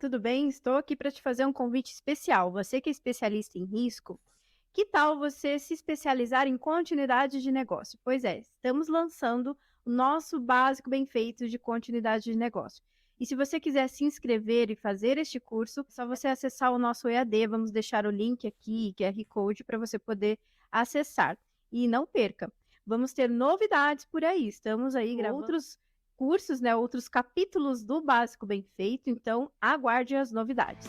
tudo bem? Estou aqui para te fazer um convite especial. Você que é especialista em risco, que tal você se especializar em continuidade de negócio? Pois é, estamos lançando o nosso básico bem feito de continuidade de negócio. E se você quiser se inscrever e fazer este curso, é só você acessar o nosso EAD. Vamos deixar o link aqui, QR Code, para você poder acessar. E não perca, vamos ter novidades por aí. Estamos aí gravando outros cursos, né, outros capítulos do Básico Bem Feito, então aguarde as novidades.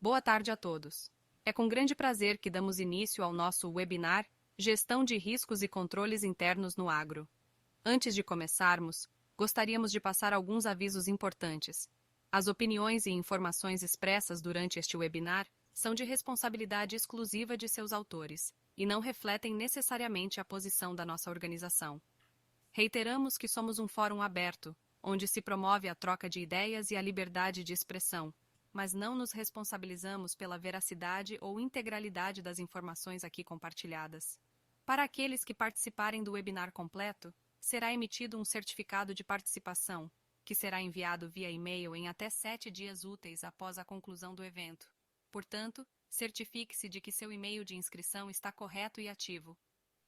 Boa tarde a todos. É com grande prazer que damos início ao nosso webinar Gestão de Riscos e Controles Internos no Agro. Antes de começarmos, gostaríamos de passar alguns avisos importantes. As opiniões e informações expressas durante este webinar são de responsabilidade exclusiva de seus autores e não refletem necessariamente a posição da nossa organização. Reiteramos que somos um fórum aberto, onde se promove a troca de ideias e a liberdade de expressão, mas não nos responsabilizamos pela veracidade ou integralidade das informações aqui compartilhadas. Para aqueles que participarem do webinar completo, será emitido um certificado de participação, que será enviado via e-mail em até 7 dias úteis após a conclusão do evento. Portanto, certifique-se de que seu e-mail de inscrição está correto e ativo.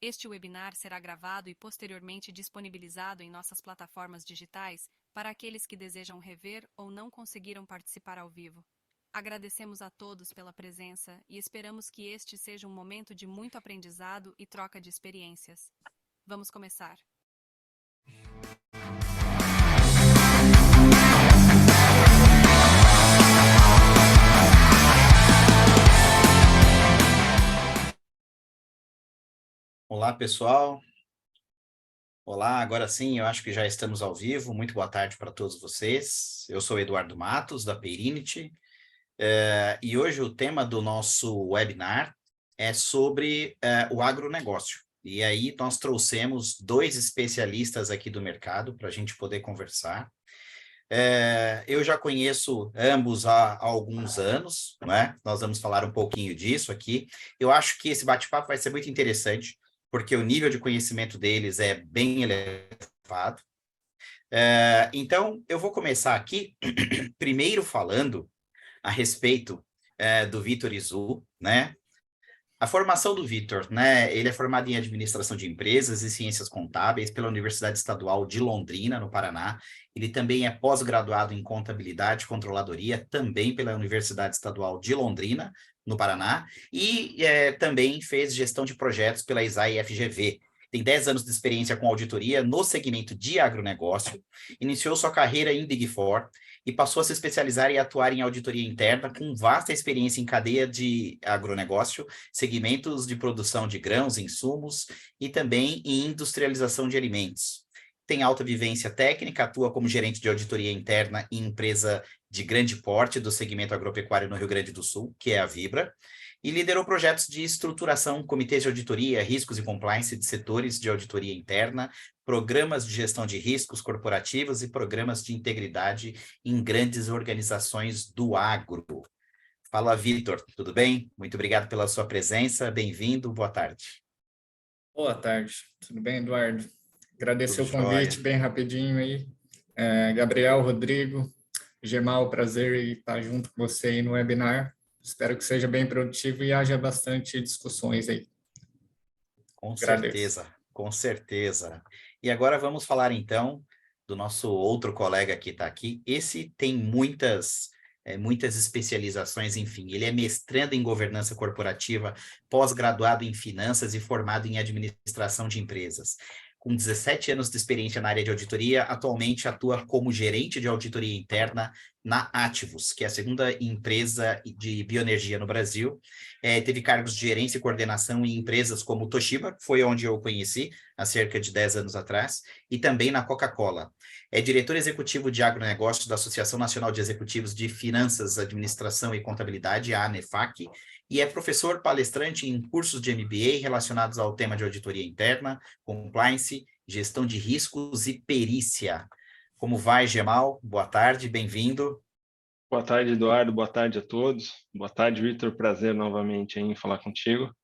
Este webinar será gravado e posteriormente disponibilizado em nossas plataformas digitais para aqueles que desejam rever ou não conseguiram participar ao vivo. Agradecemos a todos pela presença e esperamos que este seja um momento de muito aprendizado e troca de experiências. Vamos começar. Olá, pessoal. Olá, agora sim, eu acho que já estamos ao vivo. Muito boa tarde para todos vocês. Eu sou Eduardo Matos, da Pairinity, e hoje o tema do nosso webinar é sobre o agronegócio. E aí nós trouxemos 2 especialistas aqui do mercado para a gente poder conversar. Eu já conheço ambos há alguns anos, né? Nós vamos falar um pouquinho disso aqui. Eu acho que esse bate-papo vai ser muito interessante, porque o nível de conhecimento deles é bem elevado. Então, eu vou começar aqui, primeiro falando a respeito do Vitor Izu, né? A formação do Vitor, né? Ele é formado em Administração de Empresas e Ciências Contábeis pela Universidade Estadual de Londrina, no Paraná. Ele também é pós-graduado em Contabilidade e Controladoria, também pela Universidade Estadual de Londrina, no Paraná, e também fez gestão de projetos pela ESAI FGV. Tem 10 anos de experiência com auditoria no segmento de agronegócio, iniciou sua carreira em Big Four e passou a se especializar e atuar em auditoria interna, com vasta experiência em cadeia de agronegócio, segmentos de produção de grãos, insumos e também em industrialização de alimentos. Tem alta vivência técnica, atua como gerente de auditoria interna em empresa de grande porte do segmento agropecuário no Rio Grande do Sul, que é a Vibra, e liderou projetos de estruturação, comitês de auditoria, riscos e compliance de setores de auditoria interna, programas de gestão de riscos corporativos e programas de integridade em grandes organizações do agro. Fala, Vitor, tudo bem? Muito obrigado pela sua presença, bem-vindo, boa tarde. Boa tarde, tudo bem, Eduardo? Agradecer Tudo o convite jóia. bem rapidinho aí. Gabriel, Rodrigo, Gemal, prazer em estar junto com você aí no webinar. Espero que seja bem produtivo e haja bastante discussões aí. Com Agradeço. certeza, com certeza. E agora vamos falar então do nosso outro colega que está aqui. Esse tem muitas muitas especializações, enfim. Ele é mestrando em governança corporativa, pós-graduado em finanças e formado em administração de empresas. Com 17 anos de experiência na área de auditoria, atualmente atua como gerente de auditoria interna na Ativus, que é a segunda empresa de bioenergia no Brasil. Teve cargos de gerência e coordenação em empresas como Toshiba, que foi onde eu conheci há cerca de 10 anos atrás, e também na Coca-Cola. É diretor executivo de agronegócios da Associação Nacional de Executivos de Finanças, Administração e Contabilidade, a ANEFAC, e é professor palestrante em cursos de MBA relacionados ao tema de auditoria interna, compliance, gestão de riscos e perícia. Como vai, Gemal? Boa tarde, bem-vindo. Boa tarde, Eduardo. Boa tarde a todos. Boa tarde, Vitor. Prazer novamente em falar contigo.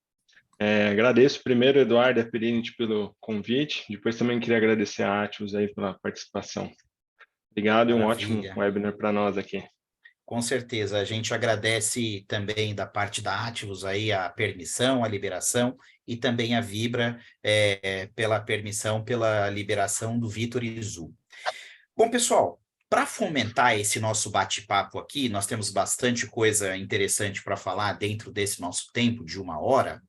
Agradeço primeiro, Eduardo e a Perinit pelo convite. Depois também queria agradecer a Ativus aí pela participação. Obrigado. Maravilha. E um ótimo webinar para nós aqui. Com certeza, a gente agradece também da parte da Ativus aí a permissão, a liberação, e também a Vibra pela permissão, pela liberação do Vitor e Zu. Bom, pessoal, para fomentar esse nosso bate-papo aqui, nós temos bastante coisa interessante para falar dentro desse nosso tempo de 1 hora.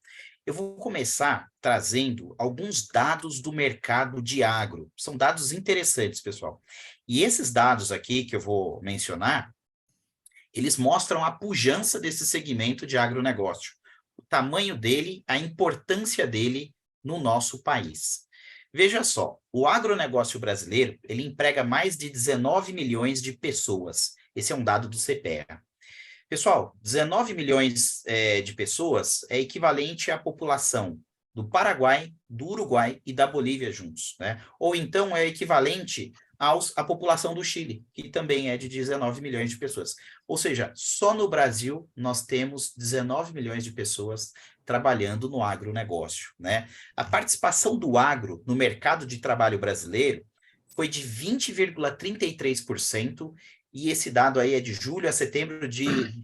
Eu vou começar trazendo alguns dados do mercado de agro. São dados interessantes, pessoal. E esses dados aqui que eu vou mencionar, eles mostram a pujança desse segmento de agronegócio, o tamanho dele, a importância dele no nosso país. Veja só, o agronegócio brasileiro, ele emprega mais de 19 milhões de pessoas. Esse é um dado do CPEA. Pessoal, 19 milhões de pessoas é equivalente à população do Paraguai, do Uruguai e da Bolívia juntos, né? Ou então é equivalente à população do Chile, que também é de 19 milhões de pessoas. Ou seja, só no Brasil nós temos 19 milhões de pessoas trabalhando no agronegócio, né? A participação do agro no mercado de trabalho brasileiro foi de 20,33%, e esse dado aí é de julho a setembro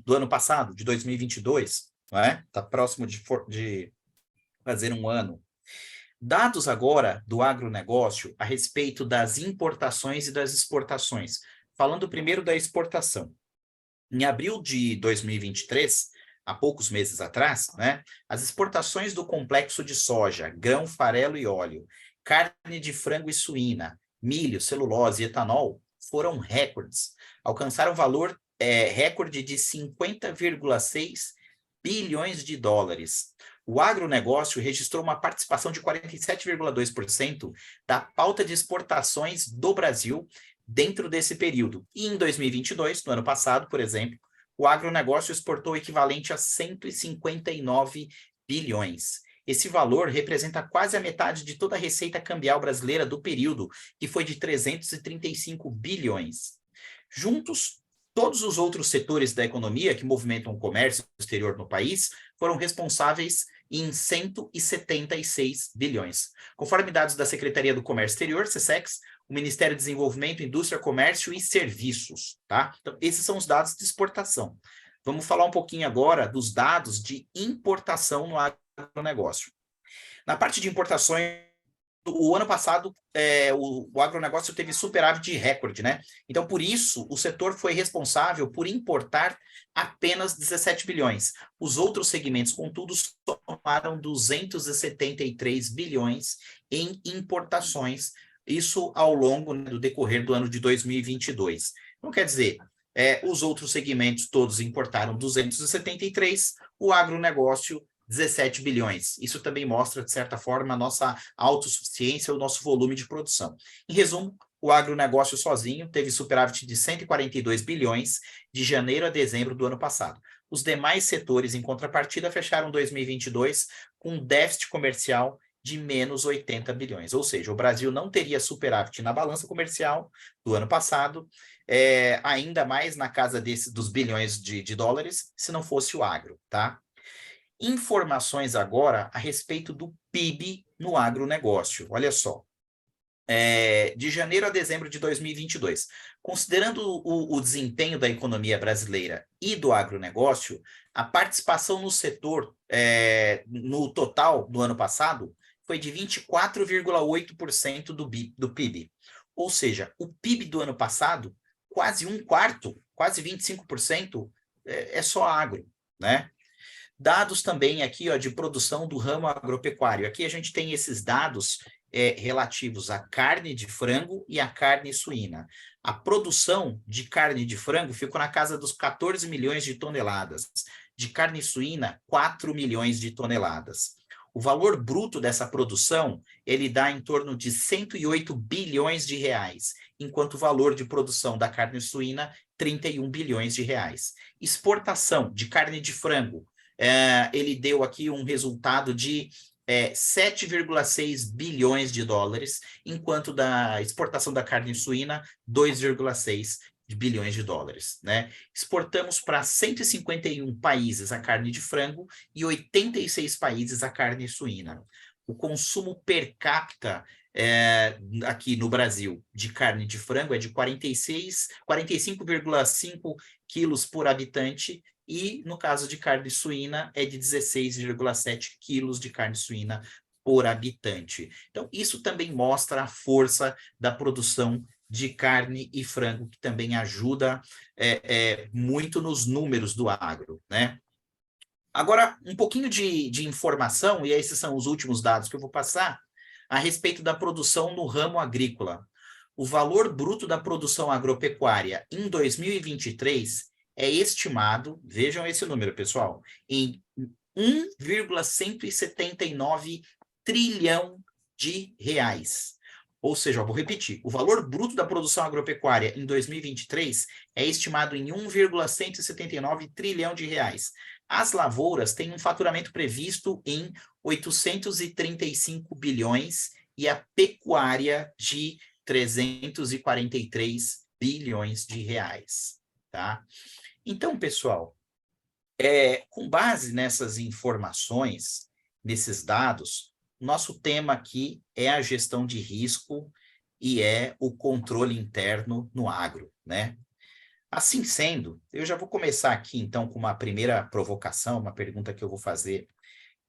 do ano passado, de 2022, não é? Está próximo de fazer 1 ano. Dados agora do agronegócio a respeito das importações e das exportações. Falando primeiro da exportação. Em abril de 2023, há poucos meses atrás, né, as exportações do complexo de soja, grão, farelo e óleo, carne de frango e suína, milho, celulose e etanol foram recordes. Alcançaram valor recorde de 50,6 bilhões de dólares. O agronegócio registrou uma participação de 47,2% da pauta de exportações do Brasil dentro desse período. E em 2022, no ano passado, por exemplo, o agronegócio exportou o equivalente a 159 bilhões. Esse valor representa quase a metade de toda a receita cambial brasileira do período, que foi de 335 bilhões. Juntos, todos os outros setores da economia que movimentam o comércio exterior no país foram responsáveis em 176 bilhões. Conforme dados da Secretaria do Comércio Exterior, SECEX, o Ministério do Desenvolvimento, Indústria, Comércio e Serviços, tá? Então, esses são os dados de exportação. Vamos falar um pouquinho agora dos dados de importação no agronegócio. Na parte de importações, o ano passado, o agronegócio teve superávit de recorde, né? Então, por isso, o setor foi responsável por importar apenas 17 bilhões. Os outros segmentos, contudo, somaram 273 bilhões em importações, isso ao longo do decorrer do ano de 2022. Então, quer dizer, os outros segmentos todos importaram 273, o agronegócio 17 bilhões. Isso também mostra, de certa forma, a nossa autossuficiência, o nosso volume de produção. Em resumo, o agronegócio sozinho teve superávit de 142 bilhões de janeiro a dezembro do ano passado. Os demais setores, em contrapartida, fecharam 2022 com um déficit comercial de menos 80 bilhões. Ou seja, o Brasil não teria superávit na balança comercial do ano passado, ainda mais na casa dos bilhões de dólares, se não fosse o agro, tá? Informações agora a respeito do PIB no agronegócio. Olha só, de janeiro a dezembro de 2022, considerando o desempenho da economia brasileira e do agronegócio, a participação no setor, no total do ano passado, foi de 24,8% do PIB. Ou seja, o PIB do ano passado, quase 1/4 quase 25% é só agro, né? Dados também aqui, ó, de produção do ramo agropecuário. Aqui a gente tem esses dados relativos à carne de frango e à carne suína. A produção de carne de frango ficou na casa dos 14 milhões de toneladas. De carne suína, 4 milhões de toneladas. O valor bruto dessa produção, ele dá em torno de 108 bilhões de reais, enquanto o valor de produção da carne suína, 31 bilhões de reais. Exportação de carne de frango, ele deu aqui um resultado de 7,6 bilhões de dólares, enquanto da exportação da carne suína, 2,6 bilhões de dólares, né? Exportamos para 151 países a carne de frango e 86 países a carne suína. O consumo per capita aqui no Brasil de carne de frango é de 45,5 quilos por habitante, e no caso de carne suína é de 16,7 quilos de carne suína por habitante. Então, isso também mostra a força da produção de carne e frango, que também ajuda muito nos números do agro, né? Agora, um pouquinho de informação, e esses são os últimos dados que eu vou passar, a respeito da produção no ramo agrícola. O valor bruto da produção agropecuária em 2023 é estimado, vejam esse número, pessoal, em 1,179 trilhão de reais. Ou seja, vou repetir, o valor bruto da produção agropecuária em 2023 é estimado em 1,179 trilhão de reais. As lavouras têm um faturamento previsto em 835 bilhões e a pecuária de 343 bilhões de reais, tá? Então, pessoal, com base nessas informações, nesses dados, nosso tema aqui é a gestão de risco e é o controle interno no agro, né? Assim sendo, eu já vou começar aqui, então, com uma primeira provocação, uma pergunta que eu vou fazer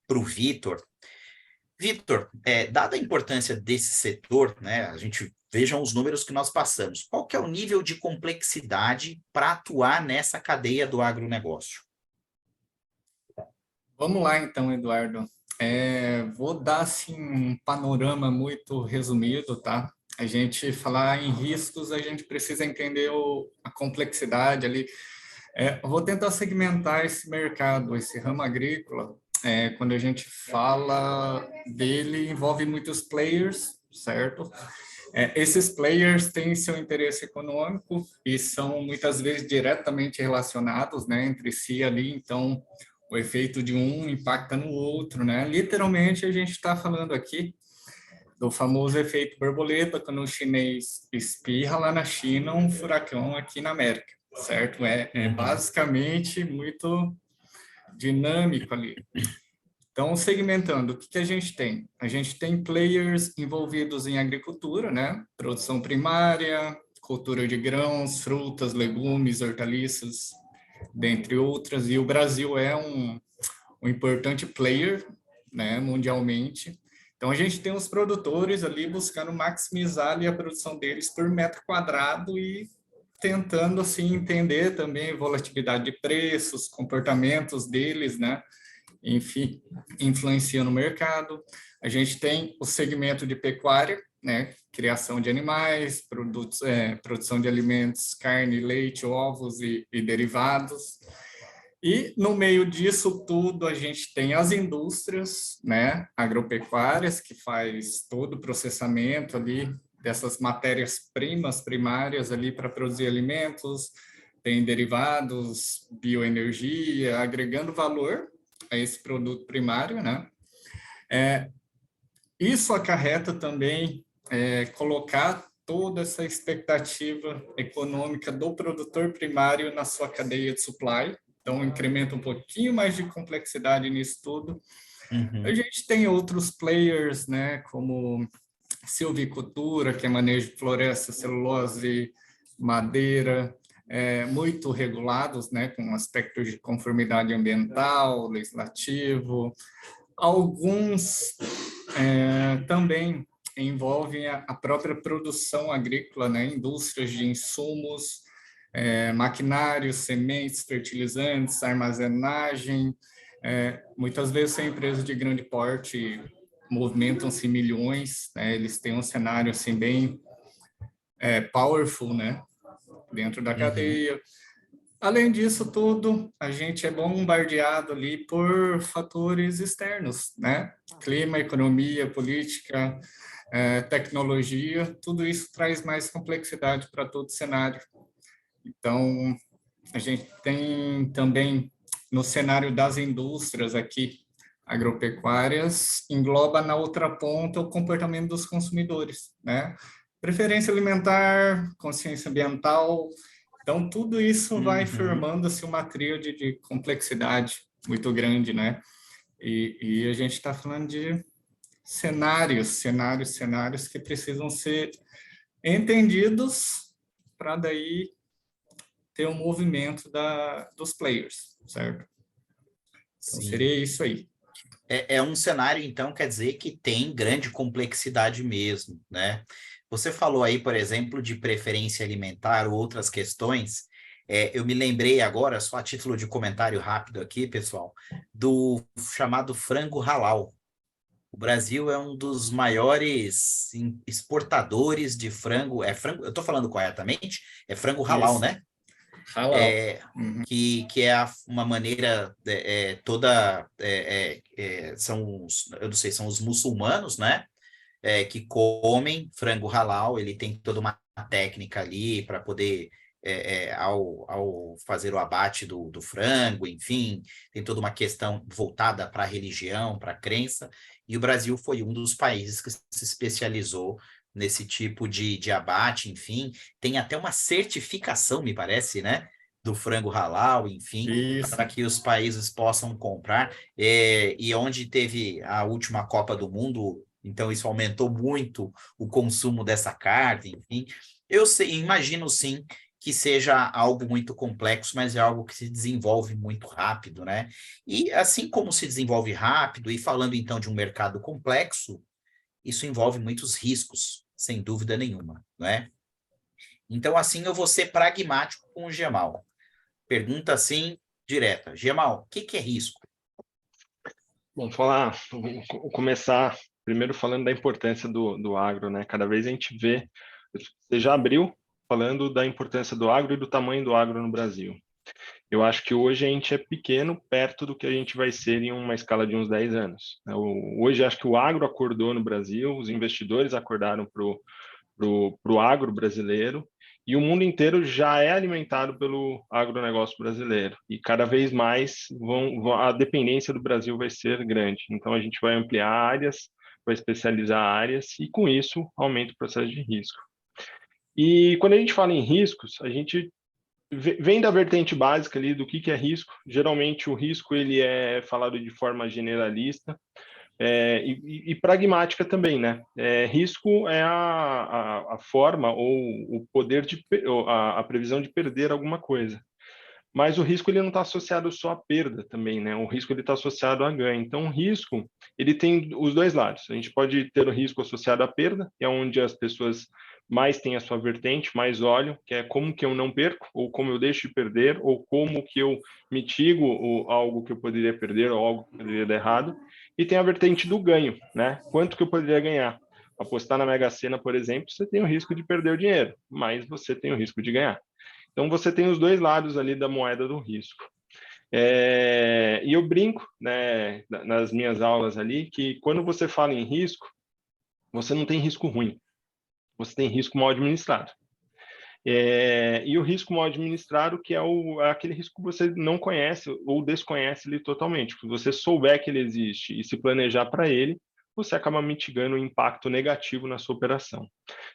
para o Vitor. Vitor, dada a importância desse setor, né, a gente vejam os números que nós passamos. Qual que é o nível de complexidade para atuar nessa cadeia do agronegócio? Vamos lá, então, Eduardo. Vou dar assim, um panorama muito resumido, tá? A gente falar em riscos, a gente precisa entender a complexidade ali. Eu vou tentar segmentar esse mercado, esse ramo agrícola. Quando a gente fala dele, envolve muitos players, certo? Esses players têm seu interesse econômico e são muitas vezes diretamente relacionados, né, entre si ali, então o efeito de um impacta no outro, né? Literalmente a gente está falando aqui do famoso efeito borboleta, quando o chinês espirra lá na China, um furacão aqui na América, certo? Basicamente muito dinâmico ali. Então, segmentando, o que a gente tem? A gente tem players envolvidos em agricultura, né? Produção primária, cultura de grãos, frutas, legumes, hortaliças, dentre outras. E o Brasil é um importante player, né, mundialmente. Então, a gente tem os produtores ali buscando maximizar ali a produção deles por metro quadrado e tentando, assim, entender também a volatilidade de preços, comportamentos deles, né? Enfim, influencia no mercado. A gente tem o segmento de pecuária, né? Criação de animais, produção de alimentos, carne, leite, ovos e derivados. E no meio disso tudo a gente tem as indústrias, né? Agropecuárias, que faz todo o processamento ali dessas matérias-primas primárias ali para produzir alimentos, tem derivados, bioenergia, agregando valor a esse produto primário, né? Isso acarreta também colocar toda essa expectativa econômica do produtor primário na sua cadeia de supply, então incrementa um pouquinho mais de complexidade nisso tudo. A gente tem outros players, né, como silvicultura, que é manejo de floresta, celulose, madeira, muito regulados, né, com aspectos de conformidade ambiental, legislativo. Alguns também envolvem a própria produção agrícola, né, indústrias de insumos, maquinários, sementes, fertilizantes, armazenagem. Muitas vezes são empresas de grande porte, movimentam-se milhões, né? Eles têm um cenário assim bem powerful, né? Dentro da cadeia. Além disso tudo, a gente é bombardeado ali por fatores externos, né? Clima, economia, política, tecnologia, tudo isso traz mais complexidade para todo o cenário. Então, a gente tem também no cenário das indústrias aqui, agropecuárias, engloba na outra ponta o comportamento dos consumidores, né? Preferência alimentar, consciência ambiental. Então, tudo isso vai formando-se uma tríade de complexidade muito grande, né? E a gente está falando de cenários que precisam ser entendidos para daí ter um movimento dos players, certo? Então, Sim. seria isso aí. É um cenário, então, quer dizer que tem grande complexidade mesmo, né? Você falou aí, por exemplo, de preferência alimentar ou outras questões. Eu me lembrei agora, só a título de comentário rápido aqui, pessoal, do chamado frango halal. O Brasil é um dos maiores exportadores de frango. Frango, eu estou falando corretamente? É frango halal, Isso. né? Halal. Que é uma maneira toda eu não sei, são os muçulmanos, né? Que comem frango halal. Ele tem toda uma técnica ali para poder ao fazer o abate do frango, enfim, tem toda uma questão voltada para a religião, para a crença, e o Brasil foi um dos países que se especializou nesse tipo de abate, enfim, tem até uma certificação, me parece, né, do frango halal, enfim, Isso. para que os países possam comprar, e onde teve a última Copa do Mundo, então isso aumentou muito o consumo dessa carne, enfim. Eu sei, imagino sim que seja algo muito complexo, mas é algo que se desenvolve muito rápido, né? E assim como se desenvolve rápido, e falando então de um mercado complexo, isso envolve muitos riscos, sem dúvida nenhuma, né? Então, assim, eu vou ser pragmático com o Gemal. Pergunta assim, direta. Gemal, o que é risco? Bom, vou começar primeiro falando da importância do agro, né? Cada vez a gente vê, você já abriu falando da importância do agro e do tamanho do agro no Brasil. Eu acho que hoje a gente é pequeno perto do que a gente vai ser em uma escala de uns 10 anos. Hoje acho que o agro acordou no Brasil, os investidores acordaram pro agro brasileiro, e o mundo inteiro já é alimentado pelo agronegócio brasileiro. E cada vez mais a dependência do Brasil vai ser grande. Então a gente vai ampliar áreas, vai especializar áreas, e com isso aumenta o processo de risco. E quando a gente fala em riscos, a gente vem da vertente básica ali do que é risco. Geralmente o risco ele é falado de forma generalista, e pragmática também, né? Risco é a forma ou o poder a previsão de perder alguma coisa. Mas o risco ele não está associado só à perda também, né? O risco ele está associado a ganho. Então, o risco ele tem os dois lados. A gente pode ter o risco associado à perda, que é onde as pessoas mais têm a sua vertente, mais olham, que é como que eu não perco, ou como eu deixo de perder, ou como que eu mitigo algo que eu poderia perder, ou algo que poderia dar errado. E tem a vertente do ganho, né? Quanto que eu poderia ganhar? Apostar na Mega Sena, por exemplo, você tem o risco de perder o dinheiro, mas você tem o risco de ganhar. Então, você tem os dois lados ali da moeda do risco. E eu brinco, né, nas minhas aulas ali, que quando você fala em risco, você não tem risco ruim, você tem risco mal administrado. E o risco mal administrado, que é aquele risco que você não conhece ou desconhece ele totalmente. Se você souber que ele existe e se planejar para ele, você acaba mitigando o impacto negativo na sua operação.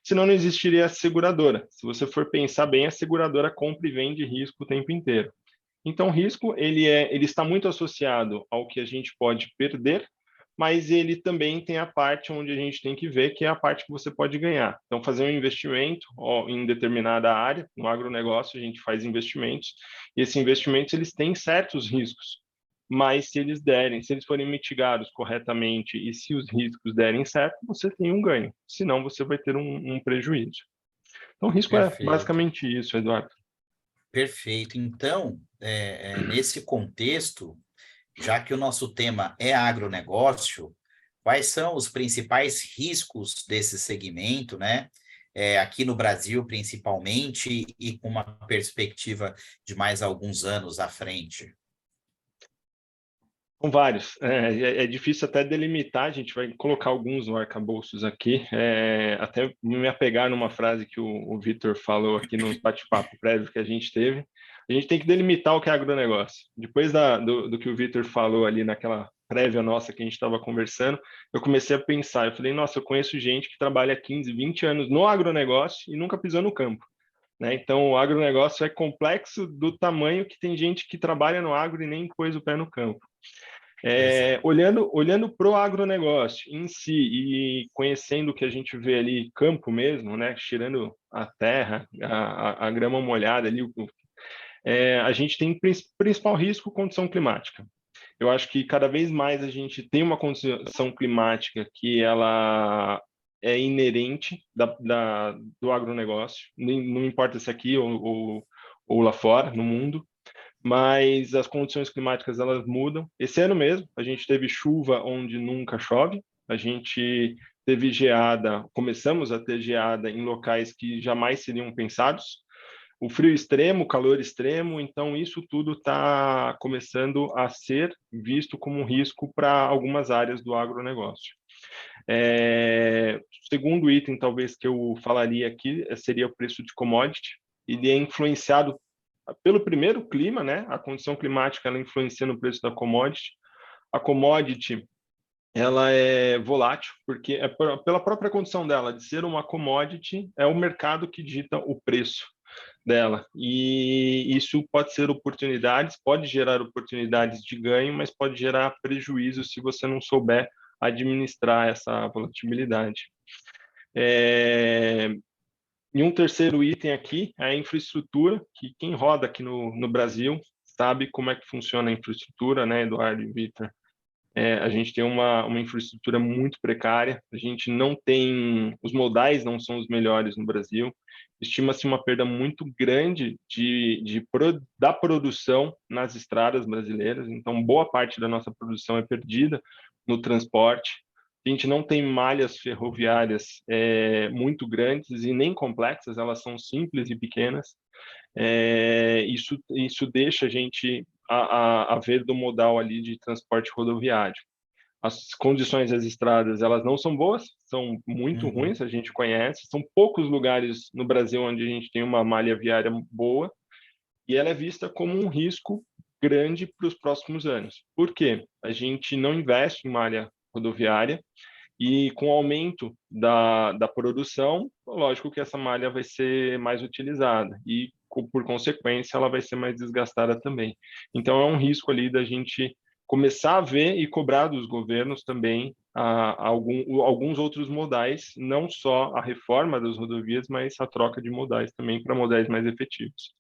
Senão não existiria a seguradora. Se você for pensar bem, a seguradora compra e vende risco o tempo inteiro. Então, o risco ele está muito associado ao que a gente pode perder, mas ele também tem a parte onde a gente tem que ver, que é a parte que você pode ganhar. Então, fazer um investimento em determinada área, no agronegócio, a gente faz investimentos, e esses investimentos eles têm certos riscos, mas se eles forem mitigados corretamente e se os riscos derem certo, você tem um ganho, senão você vai ter um prejuízo. Então, o risco é Perfeito. basicamente isso, Eduardo. Perfeito. Então, nesse contexto, já que o nosso tema é agronegócio, quais são os principais riscos desse segmento, né? Aqui no Brasil, principalmente, e com uma perspectiva de mais alguns anos à frente? São vários. É difícil até delimitar, a gente vai colocar alguns no arcabouços aqui. Até me apegar numa frase que o Vitor falou aqui no bate-papo prévio que a gente teve. A gente tem que delimitar o que é agronegócio. Depois do que o Vitor falou ali naquela prévia nossa que a gente estava conversando, eu comecei a pensar. Eu falei, nossa, eu conheço gente que trabalha 15, 20 anos no agronegócio e nunca pisou no campo. Né? Então, o agronegócio é complexo do tamanho que tem gente que trabalha no agro e nem pôs o pé no campo. Exato. Olhando para o agronegócio em si e conhecendo o que a gente vê ali, campo mesmo, né, tirando a terra, a grama molhada ali, a gente tem principal risco condição climática. Eu acho que cada vez mais a gente tem uma condição climática que ela é inerente do agronegócio, não importa se aqui ou lá fora, no mundo, mas as condições climáticas elas mudam. Esse ano mesmo, a gente teve chuva onde nunca chove, a gente teve geada, começamos a ter geada em locais que jamais seriam pensados. O frio extremo, o calor extremo, então isso tudo está começando a ser visto como um risco para algumas áreas do agronegócio. Segundo item, talvez, que eu falaria aqui, seria o preço de commodity. Ele é influenciado pelo primeiro clima, né? A condição climática ela influencia no preço da commodity. A commodity ela é volátil porque pela própria condição dela de ser uma commodity, é o mercado que dita o preço dela. E isso pode ser oportunidades, pode gerar oportunidades de ganho, mas pode gerar prejuízo se você não souber administrar essa volatilidade. E um terceiro item aqui é a infraestrutura, que quem roda aqui no Brasil sabe como é que funciona a infraestrutura, né, Eduardo e Vitor? A gente tem uma infraestrutura muito precária, a gente não tem, os modais não são os melhores no Brasil, estima-se uma perda muito grande da produção nas estradas brasileiras, então boa parte da nossa produção é perdida no transporte. A gente não tem malhas ferroviárias muito grandes e nem complexas, elas são simples e pequenas. Isso deixa a gente a ver do modal ali de transporte rodoviário. As condições das estradas, elas não são boas, são muito Uhum. ruins, a gente conhece. São poucos lugares no Brasil onde a gente tem uma malha viária boa e ela é vista como um risco grande para os próximos anos. Por quê? A gente não investe em malha rodoviária e com o aumento da produção, lógico que essa malha vai ser mais utilizada e, por consequência, ela vai ser mais desgastada também. Então, é um risco ali da gente começar a ver e cobrar dos governos também alguns outros modais, não só a reforma das rodovias, mas a troca de modais também para modais mais efetivos.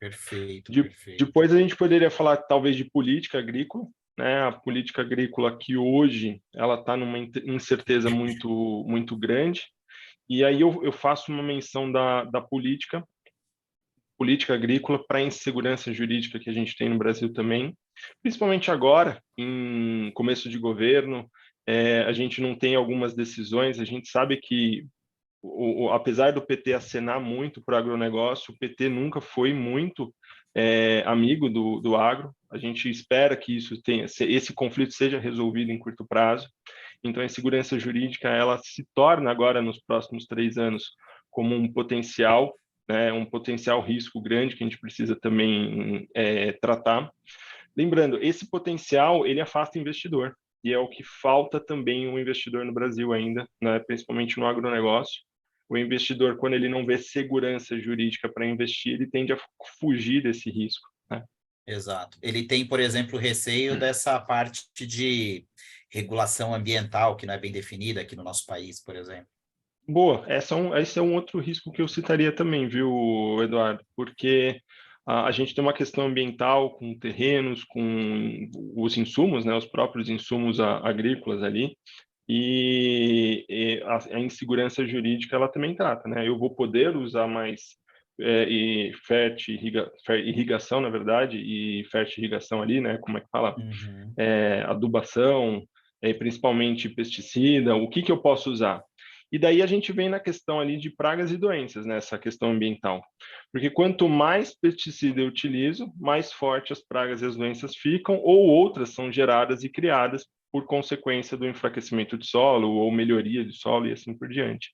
Perfeito, perfeito. Depois a gente poderia falar talvez de política agrícola, né? A política agrícola que hoje ela está numa incerteza muito grande. E aí eu faço uma menção da política agrícola para a insegurança jurídica que a gente tem no Brasil também, principalmente agora, em começo de governo, a gente não tem algumas decisões, a gente sabe que apesar do PT acenar muito para o agronegócio, o PT nunca foi muito amigo do agro. A gente espera que esse conflito seja resolvido em curto prazo. Então, a insegurança jurídica ela se torna agora, nos próximos 3 anos, como um potencial, né, um potencial risco grande que a gente precisa também tratar. Lembrando, esse potencial ele afasta o investidor. E é o que falta também o investidor no Brasil ainda, né, principalmente no agronegócio. O investidor, quando ele não vê segurança jurídica para investir, ele tende a fugir desse risco. Né? Exato. Ele tem, por exemplo, receio dessa parte de regulação ambiental, que não é bem definida aqui no nosso país, por exemplo. Boa, esse é um outro risco que eu citaria também, viu, Eduardo? Porque a gente tem uma questão ambiental com terrenos, com os insumos, né, os próprios insumos agrícolas ali, e a insegurança jurídica ela também trata, né? Eu vou poder usar mais e irrigação, na verdade, e fertirrigação ali, né? Como é que fala? Uhum. Adubação, principalmente pesticida, o que eu posso usar? E daí a gente vem na questão ali de pragas e doenças, nessa questão ambiental. Porque quanto mais pesticida eu utilizo, mais fortes as pragas e as doenças ficam, ou outras são geradas e criadas por consequência do enfraquecimento de solo ou melhoria de solo e assim por diante.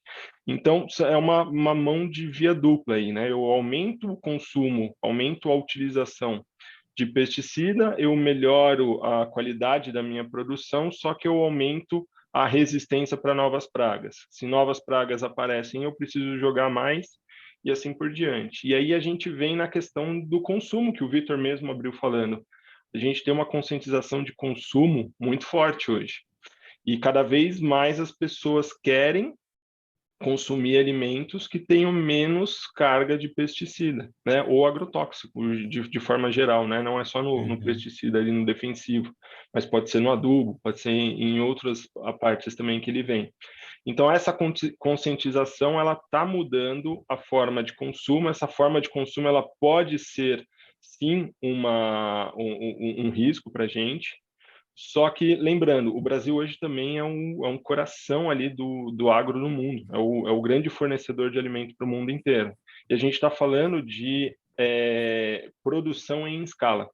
Então, é uma mão de via dupla aí, né? Eu aumento o consumo, aumento a utilização de pesticida, eu melhoro a qualidade da minha produção, só que eu aumento a resistência para novas pragas. Se novas pragas aparecem, eu preciso jogar mais e assim por diante. E aí a gente vem na questão do consumo, que o Vitor mesmo abriu falando. A gente tem uma conscientização de consumo muito forte hoje. E cada vez mais as pessoas querem consumir alimentos que tenham menos carga de pesticida, né? Ou agrotóxico, de forma geral, né? Não é só no pesticida ali no defensivo, mas pode ser no adubo, pode ser em outras partes também que ele vem. Então, essa conscientização, ela está mudando a forma de consumo. Essa forma de consumo, ela pode ser, sim, um risco para a gente. Só que, lembrando, o Brasil hoje também é um coração ali do agro no mundo. É o grande fornecedor de alimento para o mundo inteiro. E a gente está falando de produção em escala.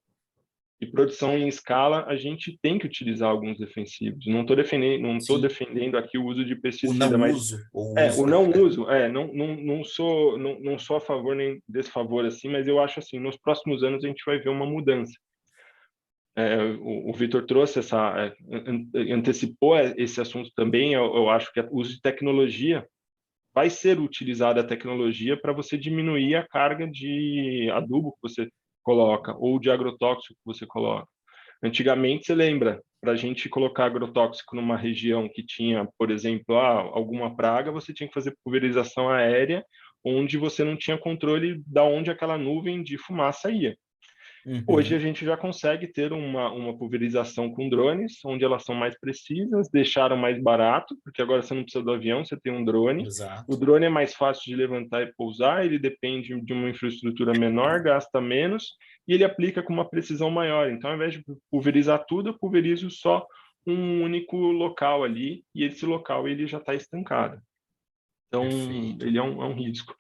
E produção em escala, a gente tem que utilizar alguns defensivos. Não estou defendendo aqui o uso de O pesticida, não mas uso, ou o uso. o não uso, não sou a favor nem desfavor assim, mas eu acho assim, nos próximos anos a gente vai ver uma mudança. O Vitor trouxe antecipou esse assunto também. Eu acho que o uso de tecnologia vai ser utilizada a tecnologia para você diminuir a carga de adubo que você coloca ou de agrotóxico que você coloca. Antigamente, você lembra, para a gente colocar agrotóxico numa região que tinha, por exemplo, alguma praga, você tinha que fazer pulverização aérea, onde você não tinha controle de onde aquela nuvem de fumaça ia. Hoje a gente já consegue ter uma pulverização com drones, onde elas são mais precisas, deixaram mais barato, porque agora você não precisa do avião, você tem um drone. Exato. O drone é mais fácil de levantar e pousar, ele depende de uma infraestrutura menor, gasta menos, e ele aplica com uma precisão maior. Então, ao invés de pulverizar tudo, eu pulverizo só um único local ali, e esse local ele já está estancado. Então, Perfeito. ele é um risco.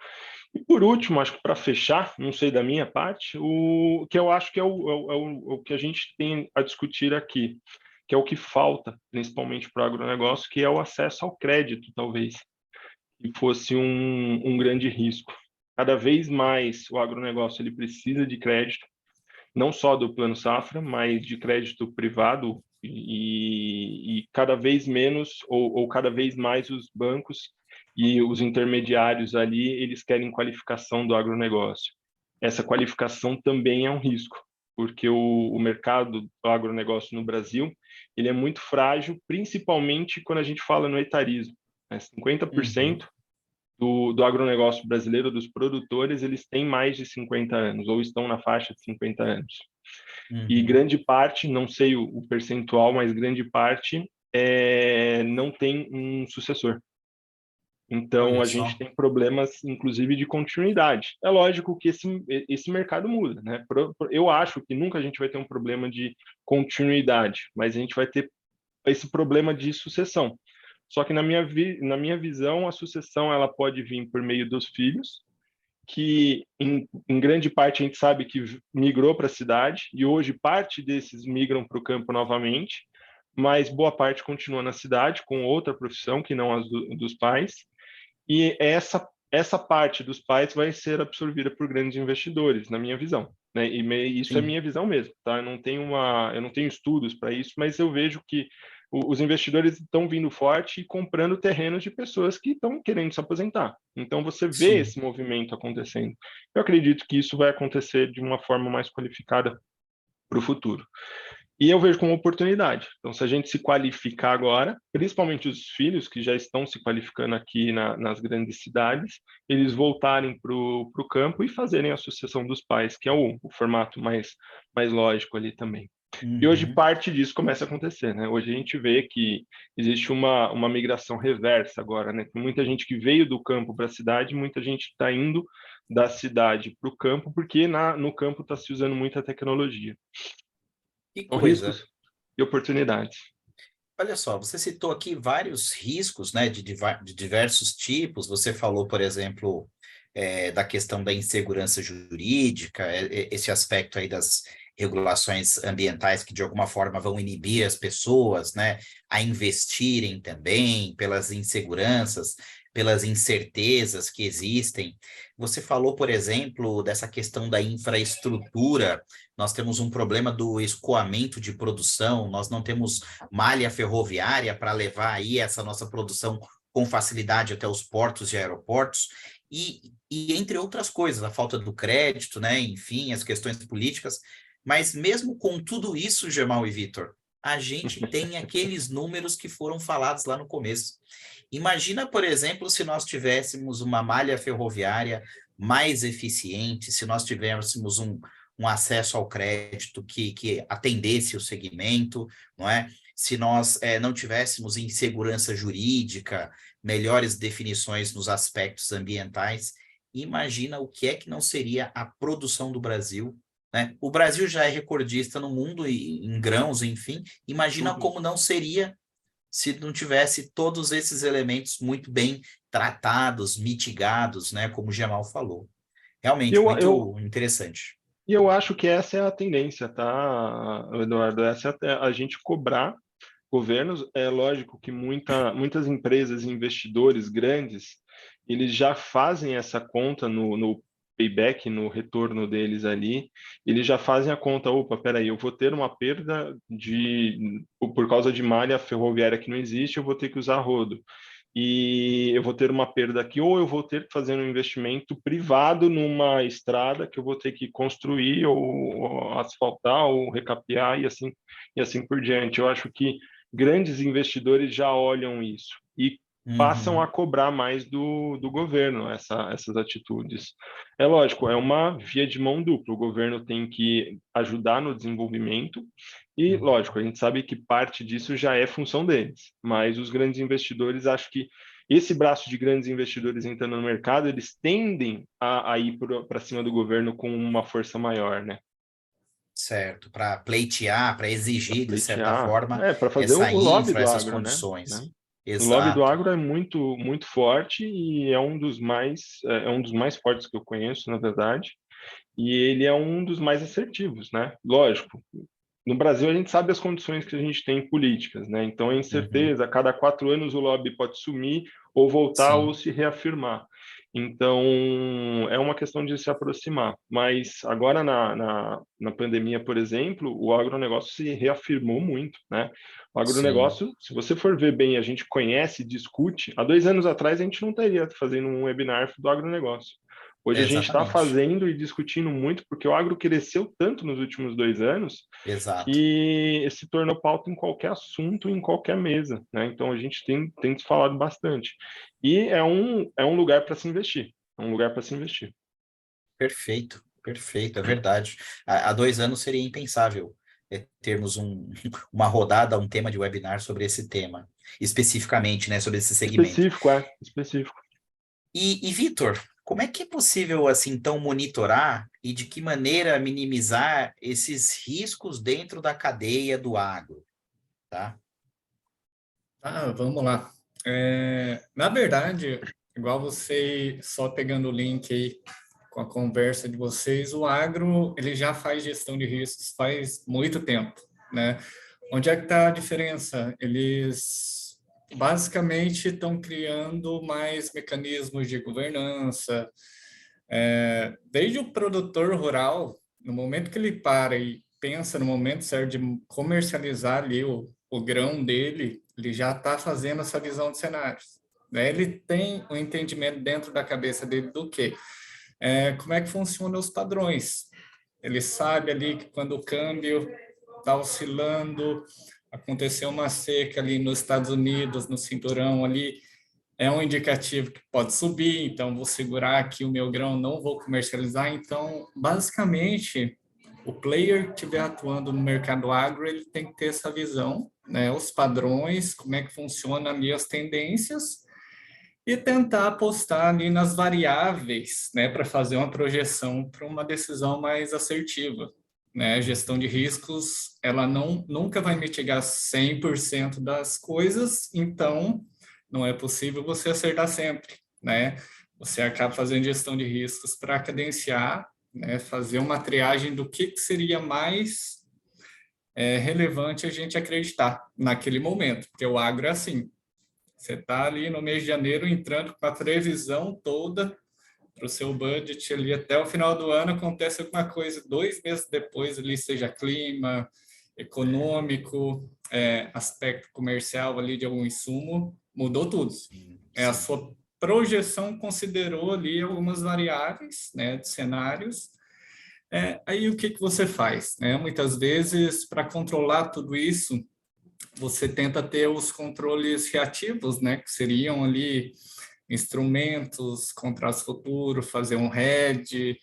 E por último, acho que para fechar, não sei da minha parte, o que eu acho que é o que a gente tem a discutir aqui, que é o que falta, principalmente para o agronegócio, que é o acesso ao crédito, talvez, que fosse um grande risco. Cada vez mais o agronegócio ele precisa de crédito, não só do Plano Safra, mas de crédito privado e cada vez menos ou cada vez mais os bancos e os intermediários ali, eles querem qualificação do agronegócio. Essa qualificação também é um risco, porque o mercado do agronegócio no Brasil, ele é muito frágil, principalmente quando a gente fala no etarismo. 50% do agronegócio brasileiro, dos produtores, eles têm mais de 50 anos, ou estão na faixa de 50 anos. E grande parte, não sei o percentual, mas grande parte não tem um sucessor. Então, a gente tem problemas, inclusive, de continuidade. É lógico que esse mercado muda, né? Eu acho que nunca a gente vai ter um problema de continuidade, mas a gente vai ter esse problema de sucessão. Só que, na minha visão, a sucessão ela pode vir por meio dos filhos, que em grande parte a gente sabe que migrou para a cidade, e hoje parte desses migram para o campo novamente, mas boa parte continua na cidade com outra profissão que não as dos pais. E essa parte dos pais vai ser absorvida por grandes investidores, na minha visão, né? E isso é minha visão mesmo, tá? Eu não tenho estudos para isso, mas eu vejo que os investidores estão vindo forte e comprando terrenos de pessoas que estão querendo se aposentar. Então você vê esse movimento acontecendo. Eu acredito que isso vai acontecer de uma forma mais qualificada para o futuro. E eu vejo como oportunidade. Então, se a gente se qualificar agora, principalmente os filhos que já estão se qualificando aqui nas grandes cidades, eles voltarem para o campo e fazerem a sucessão dos pais, que é o formato mais lógico ali também. E hoje parte disso começa a acontecer, né? Hoje a gente vê que existe uma migração reversa agora, né? Tem muita gente que veio do campo para a cidade, muita gente está indo da cidade para o campo, porque no campo está se usando muita tecnologia. Que São coisa. riscos e oportunidades. Olha só, você citou aqui vários riscos, né, de diversos tipos. Você falou, por exemplo, da questão da insegurança jurídica, esse aspecto aí das regulações ambientais que de alguma forma vão inibir as pessoas, né, a investirem também pelas inseguranças, pelas incertezas que existem. Você falou, por exemplo, dessa questão da infraestrutura. Nós temos um problema do escoamento de produção, nós não temos malha ferroviária para levar aí essa nossa produção com facilidade até os portos e aeroportos, e entre outras coisas, a falta do crédito, né? Enfim, as questões políticas. Mas mesmo com tudo isso, Gemal e Vitor, a gente tem aqueles números que foram falados lá no começo. Imagina, por exemplo, se nós tivéssemos uma malha ferroviária mais eficiente, se nós tivéssemos um acesso ao crédito que atendesse o segmento, não é? Se nós não tivéssemos insegurança jurídica, melhores definições nos aspectos ambientais, imagina o que é que não seria a produção do Brasil, né? O Brasil já é recordista no mundo em grãos, enfim, imagina como não seria se não tivesse todos esses elementos muito bem tratados, mitigados, né? Como o Gemal falou. Realmente, muito interessante. E eu acho que essa é a tendência, tá, Eduardo? Essa é a gente cobrar governos. É lógico que muitas empresas e investidores grandes, eles já fazem essa conta no payback, no retorno deles ali, eles já fazem a conta, opa, peraí, eu vou ter uma perda por causa de malha ferroviária que não existe, eu vou ter que usar rodo. E eu vou ter uma perda aqui, ou eu vou ter que fazer um investimento privado numa estrada que eu vou ter que construir, ou asfaltar, ou recapear, e assim por diante. Eu acho que grandes investidores já olham isso e passam a cobrar mais do governo essas atitudes. É lógico, é uma via de mão dupla. O governo tem que ajudar no desenvolvimento e, lógico, a gente sabe que parte disso já é função deles, mas os grandes investidores, acho que esse braço de grandes investidores entrando no mercado, eles tendem a ir para cima do governo com uma força maior, né? Certo, para pleitear, para exigir, de certa Pleitear, forma, para fazer essa o lobby infra, do essas agro, né? condições. O lobby do Exato. agro é muito, muito forte e é um dos mais fortes que eu conheço, na verdade, e ele é um dos mais assertivos, né? Lógico, no Brasil a gente sabe as condições que a gente tem políticas, né? Então é incerteza, a cada 4 anos o lobby pode sumir ou voltar ou Sim, se reafirmar. Então é uma questão de se aproximar. Mas agora na pandemia, por exemplo, o agronegócio se reafirmou muito, né? O sim, agronegócio, se você for ver bem, a gente conhece, discute. Há 2 anos atrás a gente não estaria fazendo um webinar do agronegócio. Hoje a gente está exatamente. fazendo e discutindo muito, porque o agro cresceu tanto nos últimos 2 anos Exato. que se tornou pauta em qualquer assunto, em qualquer mesa, né? Então a gente tem se falado bastante. E é um lugar para se investir, é um lugar para se investir. Perfeito, perfeito, é verdade. Há 2 anos seria impensável termos uma rodada, um tema de webinar sobre esse tema, especificamente, né, sobre esse segmento. Específico. E Vitor, como é que é possível, assim, então, monitorar e de que maneira minimizar esses riscos dentro da cadeia do agro, tá? Vamos lá. Na verdade, igual você, só pegando o link aí com a conversa de vocês, o agro, ele já faz gestão de riscos faz muito tempo, né? Onde é que está a diferença? Eles basicamente estão criando mais mecanismos de governança. Desde o produtor rural, no momento que ele para e pensa no momento certo de comercializar ali o grão dele, ele já está fazendo essa visão de cenários, né? Ele tem um entendimento dentro da cabeça dele do quê? Como é que funcionam os padrões. Ele sabe ali que quando o câmbio está oscilando, aconteceu uma seca ali nos Estados Unidos, no cinturão ali, é um indicativo que pode subir, então vou segurar aqui o meu grão, não vou comercializar. Então, basicamente, o player que estiver atuando no mercado agro, ele tem que ter essa visão, né? Os padrões, como é que funciona ali as tendências, e tentar apostar ali nas variáveis, né, para fazer uma projeção para uma decisão mais assertiva. Né? A gestão de riscos, ela nunca vai mitigar 100% das coisas, então não é possível você acertar sempre, né? Você acaba fazendo gestão de riscos para cadenciar, né, fazer uma triagem do que seria mais relevante a gente acreditar naquele momento, porque o agro é assim, você está ali no mês de janeiro entrando com a previsão toda para o seu budget ali até o final do ano, acontece alguma coisa 2 meses depois ali, seja clima, econômico, aspecto comercial ali de algum insumo, mudou tudo. Sim, A sim. sua projeção considerou ali algumas variáveis, né, de cenários. Aí o que você faz? Né? Muitas vezes, para controlar tudo isso, você tenta ter os controles reativos, né, que seriam ali instrumentos, contratos futuros, fazer um hedge,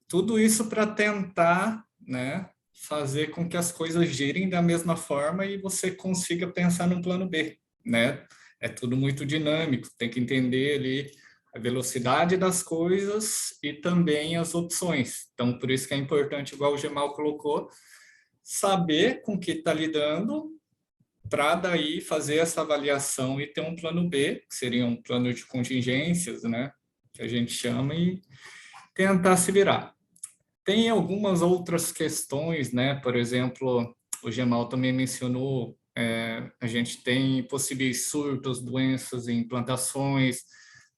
tudo isso para tentar, né, fazer com que as coisas girem da mesma forma e você consiga pensar num plano B, né? É tudo muito dinâmico, tem que entender ali a velocidade das coisas e também as opções. Então, por isso que é importante, igual o Gemal colocou, saber com que está lidando para daí fazer essa avaliação e ter um plano B, que seria um plano de contingências, né, que a gente chama, e tentar se virar. Tem algumas outras questões, né, por exemplo, o Gemal também mencionou, a gente tem possíveis surtos, doenças em plantações,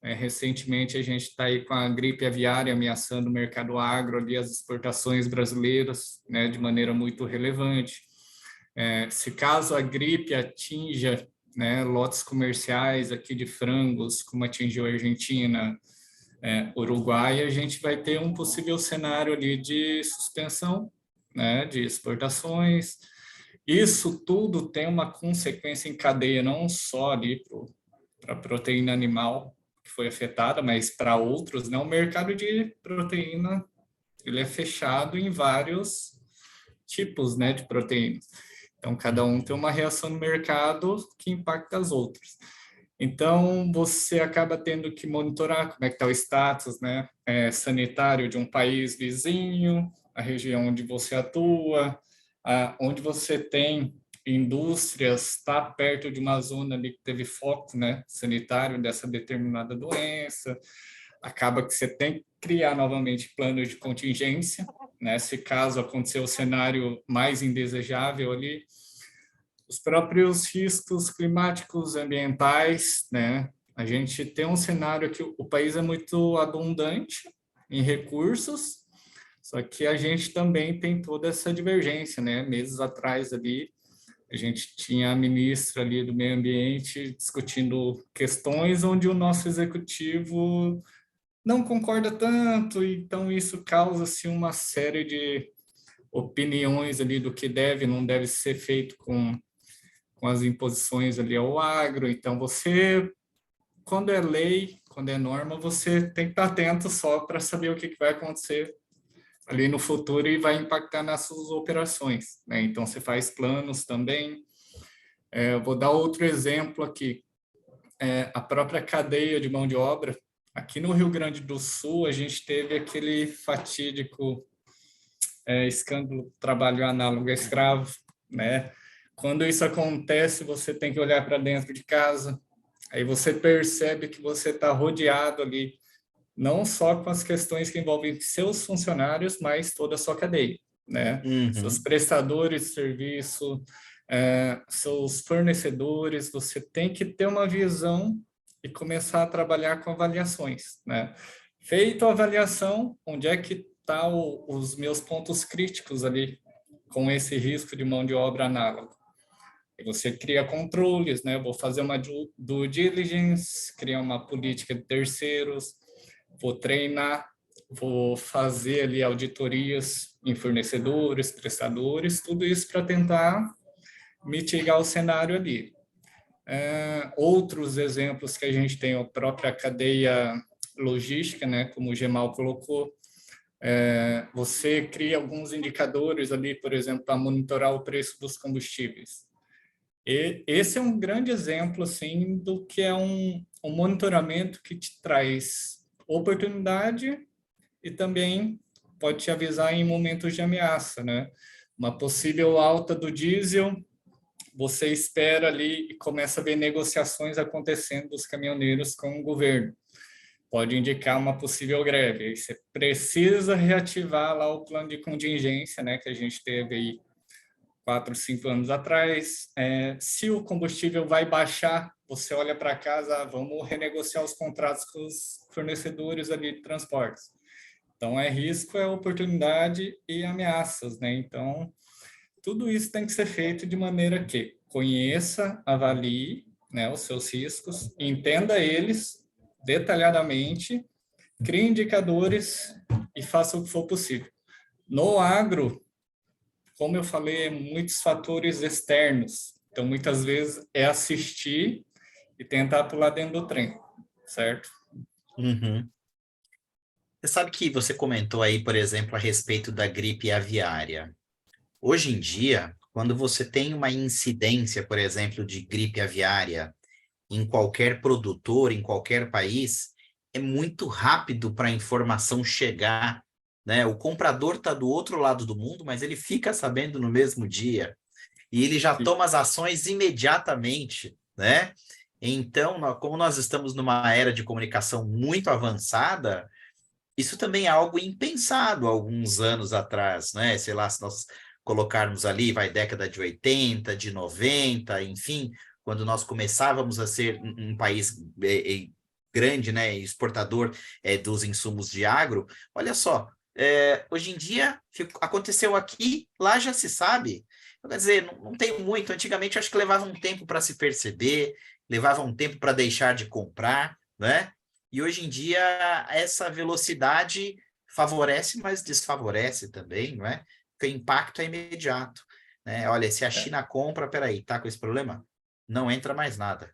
recentemente a gente está aí com a gripe aviária ameaçando o mercado agro, ali as exportações brasileiras, né, de maneira muito relevante. Se caso a gripe atinja, né, lotes comerciais aqui de frangos, como atingiu a Argentina, Uruguai, a gente vai ter um possível cenário ali de suspensão, né, de exportações. Isso tudo tem uma consequência em cadeia, não só ali para a proteína animal que foi afetada, mas para outros, né, o mercado de proteína ele é fechado em vários tipos, né, de proteínas. Então, cada um tem uma reação no mercado que impacta as outras. Então, você acaba tendo que monitorar como é que está o status, né, sanitário de um país vizinho, a região onde você atua, onde você tem indústrias, está perto de uma zona ali que teve foco, né, sanitário dessa determinada doença. Acaba que você tem que criar novamente planos de contingência, né, se caso acontecer o cenário mais indesejável ali, os próprios riscos climáticos ambientais, né? A gente tem um cenário que o país é muito abundante em recursos, só que a gente também tem toda essa divergência, né? Meses atrás ali, a gente tinha a ministra ali do Meio Ambiente discutindo questões onde o nosso executivo não concorda tanto, então isso causa-se uma série de opiniões ali do que deve e não deve ser feito com as imposições ali ao agro. Então, você, quando é lei, quando é norma, você tem que estar atento só para saber o que vai acontecer ali no futuro e vai impactar nas suas operações, né? Então, você faz planos também. Eu vou dar outro exemplo aqui. A própria cadeia de mão de obra. Aqui no Rio Grande do Sul, a gente teve aquele fatídico escândalo trabalho análogo a escravo, né? Quando isso acontece, você tem que olhar para dentro de casa, aí você percebe que você está rodeado ali, não só com as questões que envolvem seus funcionários, mas toda a sua cadeia, né? Seus prestadores de serviço, seus fornecedores, você tem que ter uma visão e começar a trabalhar com avaliações, né? Feito a avaliação, onde é que tá os meus pontos críticos ali com esse risco de mão de obra análoga? E você cria controles, né? Vou fazer uma due diligence, criar uma política de terceiros, vou treinar, vou fazer ali auditorias em fornecedores, prestadores, tudo isso para tentar mitigar o cenário ali. Outros exemplos que a gente tem, a própria cadeia logística, né? Como o Gemal colocou, você cria alguns indicadores ali, por exemplo, para monitorar o preço dos combustíveis. E esse é um grande exemplo, assim, do que é um monitoramento que te traz oportunidade e também pode te avisar em momentos de ameaça, né? Uma possível alta do diesel, você espera ali e começa a ver negociações acontecendo dos caminhoneiros com o governo. Pode indicar uma possível greve. Aí você precisa reativar lá o plano de contingência, né, que a gente teve aí 4, 5 anos atrás. Se o combustível vai baixar, você olha para casa, vamos renegociar os contratos com os fornecedores ali de transportes. Então, risco, oportunidade e ameaças, né? Então, tudo isso tem que ser feito de maneira que conheça, avalie, né, os seus riscos, entenda eles detalhadamente, crie indicadores e faça o que for possível. No agro, como eu falei, muitos fatores externos. Então, muitas vezes é assistir e tentar pular dentro do trem, certo? Uhum. Você sabe que você comentou aí, por exemplo, a respeito da gripe aviária. Hoje em dia, quando você tem uma incidência, por exemplo, de gripe aviária em qualquer produtor, em qualquer país, é muito rápido para a informação chegar, né? O comprador está do outro lado do mundo, mas ele fica sabendo no mesmo dia e ele já Sim. toma as ações imediatamente, né? Então, como nós estamos numa era de comunicação muito avançada, isso também é algo impensado há alguns anos atrás, né? Sei lá, se nós colocarmos ali, vai década de 80, de 90, enfim, quando nós começávamos a ser um país grande, né, exportador dos insumos de agro, olha só, hoje em dia aconteceu aqui, lá já se sabe. Quer dizer, não tem muito. Antigamente, acho que levava um tempo para se perceber, levava um tempo para deixar de comprar, né? E hoje em dia, essa velocidade favorece, mas desfavorece também, não é? Porque o impacto é imediato, né? Olha, se a China compra, peraí, tá com esse problema? Não entra mais nada,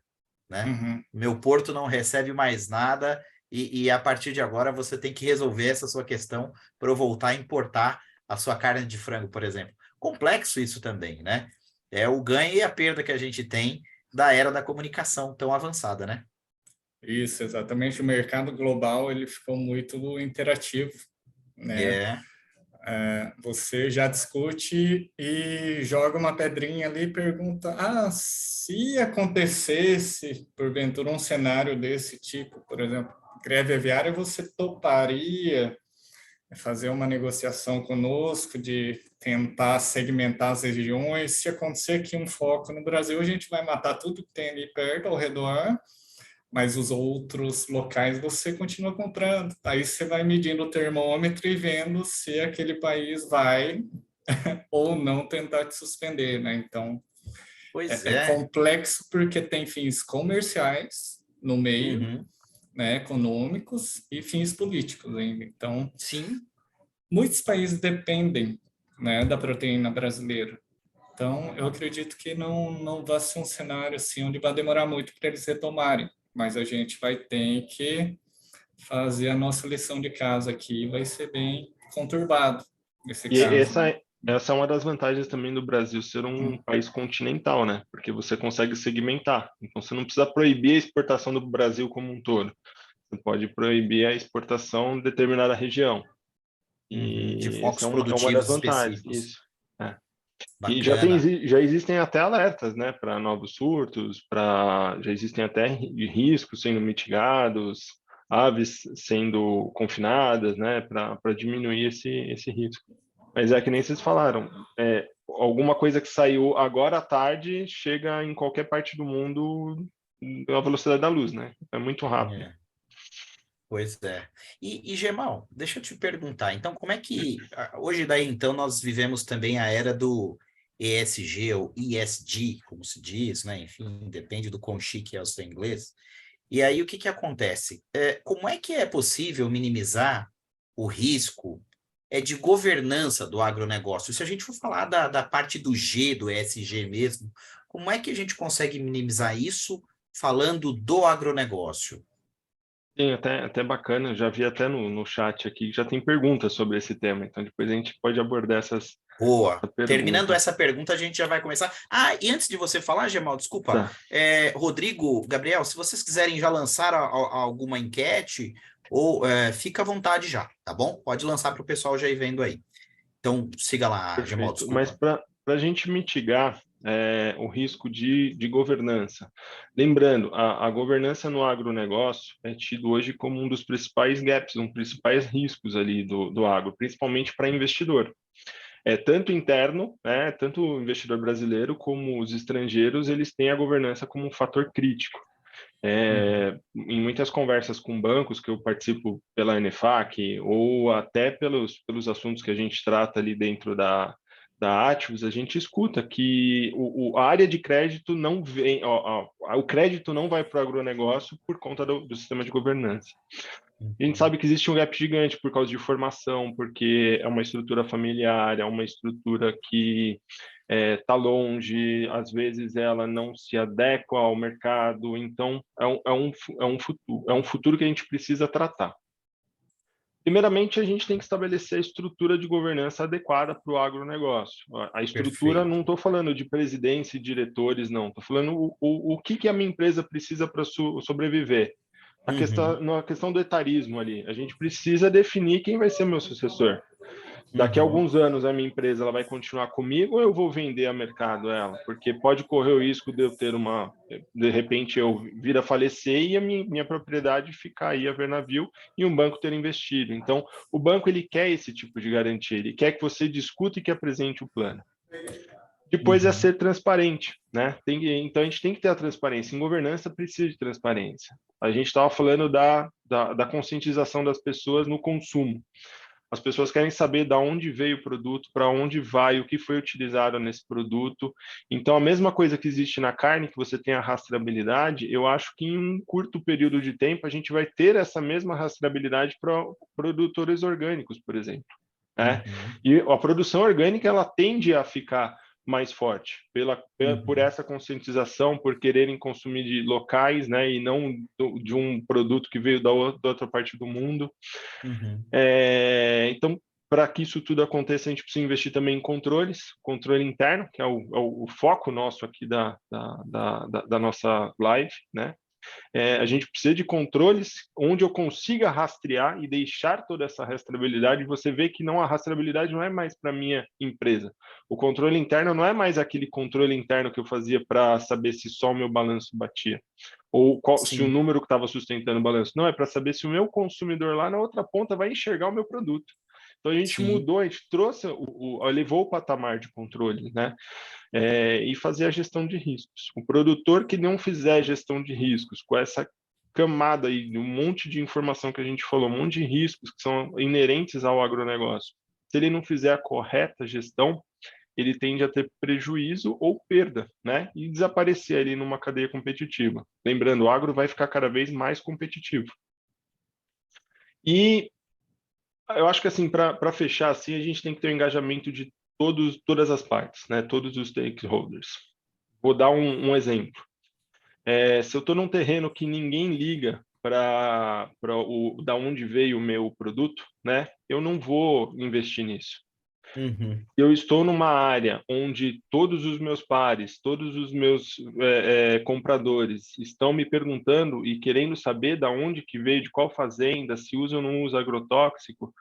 né? Uhum. Meu porto não recebe mais nada e a partir de agora você tem que resolver essa sua questão para eu voltar a importar a sua carne de frango, por exemplo. Complexo isso também, né? É o ganho e a perda que a gente tem da era da comunicação tão avançada, né? Isso, exatamente. O mercado global ele ficou muito interativo, né? É. Você já discute e joga uma pedrinha ali e pergunta: se acontecesse, porventura, um cenário desse tipo, por exemplo, greve aviária, você toparia fazer uma negociação conosco de tentar segmentar as regiões? Se acontecer aqui um foco no Brasil, a gente vai matar tudo que tem ali perto, ao redor, mas os outros locais você continua comprando. Aí você vai medindo o termômetro e vendo se aquele país vai ou não tentar te suspender, né? Então, Pois é é. complexo porque tem fins comerciais no meio, Uhum. né, econômicos e fins políticos ainda. Então, Sim. muitos países dependem, né, da proteína brasileira. Então, eu acredito que não vai ser um cenário assim onde vai demorar muito para eles retomarem, mas a gente vai ter que fazer a nossa lição de casa aqui, vai ser bem conturbado nesse E caso, né? essa é uma das vantagens também do Brasil ser um Hum. país continental, né? Porque você consegue segmentar. Então, você não precisa proibir a exportação do Brasil como um todo. Você pode proibir a exportação de determinada região. Uhum. De E essa focos é uma das produtivos vantagens, específicos. isso. É. E Bacana. já existem até alertas, né, para novos surtos, já existem até riscos sendo mitigados, aves sendo confinadas, né, para diminuir esse risco. Mas é que nem vocês falaram, alguma coisa que saiu agora à tarde chega em qualquer parte do mundo na velocidade da luz, né? É muito rápido. É. Pois é. Gemal, deixa eu te perguntar, então, como é que hoje daí, então, nós vivemos também a era do ESG ou ESG, como se diz, né? Enfim, depende do quão chique é o seu inglês. E aí, o que que acontece? Como é que é possível minimizar o risco de governança do agronegócio? Se a gente for falar da parte do G, do ESG mesmo, como é que a gente consegue minimizar isso falando do agronegócio? Sim, até bacana, já vi até no chat aqui, que já tem perguntas sobre esse tema, então depois a gente pode abordar essas Boa. Terminando perguntas. essa pergunta, a gente já vai começar. Ah, e antes de você falar, Gemal, desculpa, Tá. Rodrigo, Gabriel, se vocês quiserem já lançar alguma enquete, ou fica à vontade já, tá bom? Pode lançar para o pessoal já ir vendo aí. Então, siga lá, Gemal, Perfeito. Mas desculpa. para a gente mitigar o risco de governança, lembrando, a governança no agronegócio é tido hoje como um dos principais gaps, um dos principais riscos ali do agro, principalmente para investidor. Tanto interno, né, tanto o investidor brasileiro como os estrangeiros, eles têm a governança como um fator crítico. Em muitas conversas com bancos que eu participo pela NFAC ou até pelos assuntos que a gente trata ali dentro da Ativos, a gente escuta que a área de crédito não vem, o crédito não vai para o agronegócio por conta do sistema de governança. A gente sabe que existe um gap gigante por causa de formação, porque é uma estrutura familiar, é uma estrutura que está longe, às vezes ela não se adequa ao mercado, então é um futuro que a gente precisa tratar. Primeiramente, a gente tem que estabelecer a estrutura de governança adequada para o agronegócio. A estrutura, Perfeito. não estou falando de presidência e diretores, não. Estou falando o que a minha empresa precisa para sobreviver. Na questão do etarismo ali, a gente precisa definir quem vai ser meu sucessor. Daqui a alguns anos a minha empresa ela vai continuar comigo ou eu vou vender a mercado ela? Porque pode correr o risco de eu ter de repente eu vir a falecer e a minha propriedade ficar aí a ver navio e um banco ter investido. Então, o banco ele quer esse tipo de garantia, ele quer que você discuta e que apresente o plano. Depois é ser transparente, né? Então a gente tem que ter a transparência. Em governança precisa de transparência. A gente estava falando da conscientização das pessoas no consumo. As pessoas querem saber de onde veio o produto, para onde vai, o que foi utilizado nesse produto. Então, a mesma coisa que existe na carne, que você tem a rastreabilidade, eu acho que em um curto período de tempo a gente vai ter essa mesma rastreabilidade para produtores orgânicos, por exemplo. Né? E a produção orgânica ela tende a ficar mais forte por essa conscientização, por quererem consumir de locais, né, e não de um produto que veio da outra parte do mundo. Então, para que isso tudo aconteça, a gente precisa investir também em controle interno, que é o foco nosso aqui da nossa live, né? A gente precisa de controles onde eu consiga rastrear e deixar toda essa rastreabilidade. Você vê que a rastreabilidade não é mais para minha empresa. O controle interno não é mais aquele controle interno que eu fazia para saber se só o meu balanço batia ou se o número que estava sustentando o balanço. Não, é para saber se o meu consumidor lá na outra ponta vai enxergar o meu produto. Então a gente mudou, a gente trouxe, elevou o patamar de controle, né? E fazer a gestão de riscos. O produtor que não fizer gestão de riscos, com essa camada aí, um monte de informação que a gente falou, um monte de riscos que são inerentes ao agronegócio, se ele não fizer a correta gestão, ele tende a ter prejuízo ou perda, né? E desaparecer ali numa cadeia competitiva. Lembrando, o agro vai ficar cada vez mais competitivo. E eu acho que assim, para fechar assim, a gente tem que ter o engajamento de todas as partes, né? Todos os stakeholders. Vou dar um exemplo. Se eu estou num terreno que ninguém liga para da onde veio o meu produto, né? Eu não vou investir nisso. Eu estou numa área onde todos os meus pares, todos os meus compradores estão me perguntando e querendo saber da onde que veio, de qual fazenda, se usa ou não usa agrotóxico,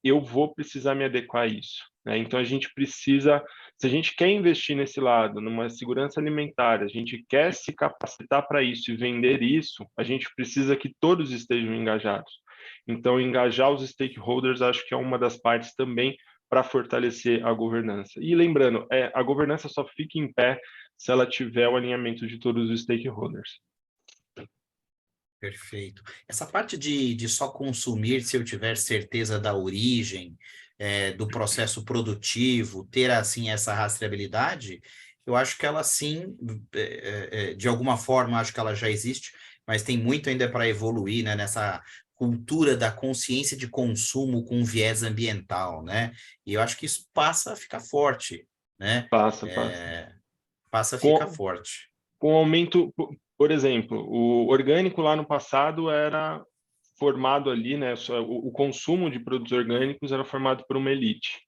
eu vou precisar me adequar a isso, né? Então a gente precisa, se a gente quer investir nesse lado, numa segurança alimentar, a gente quer se capacitar para isso e vender isso, a gente precisa que todos estejam engajados. Então engajar os stakeholders acho que é uma das partes também para fortalecer a governança. E lembrando, a governança só fica em pé se ela tiver o alinhamento de todos os stakeholders. Perfeito. Essa parte de só consumir se eu tiver certeza da origem, do processo produtivo, ter assim essa rastreabilidade, eu acho que ela sim, de alguma forma, acho que ela já existe, mas tem muito ainda para evoluir, né, nessa cultura da consciência de consumo com viés ambiental, né? E eu acho que isso passa a ficar forte, né? Passa. Passa a ficar forte. Com o aumento, Por exemplo, o orgânico lá no passado era formado ali, né? O consumo de produtos orgânicos era formado por uma elite.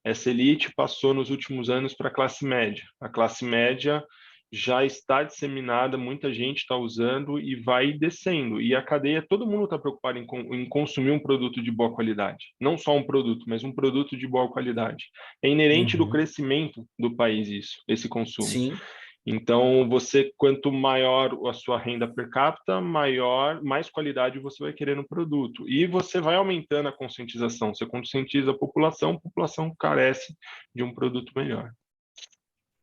Essa elite passou nos últimos anos para a classe média. A classe média já está disseminada, muita gente está usando e vai descendo. E a cadeia, todo mundo está preocupado em consumir um produto de boa qualidade. Não só um produto, mas um produto de boa qualidade. É inerente do Uhum. crescimento do país isso, esse consumo. Sim, Então, quanto maior a sua renda per capita, mais qualidade você vai querer no produto. E você vai aumentando a conscientização. Você conscientiza a população carece de um produto melhor.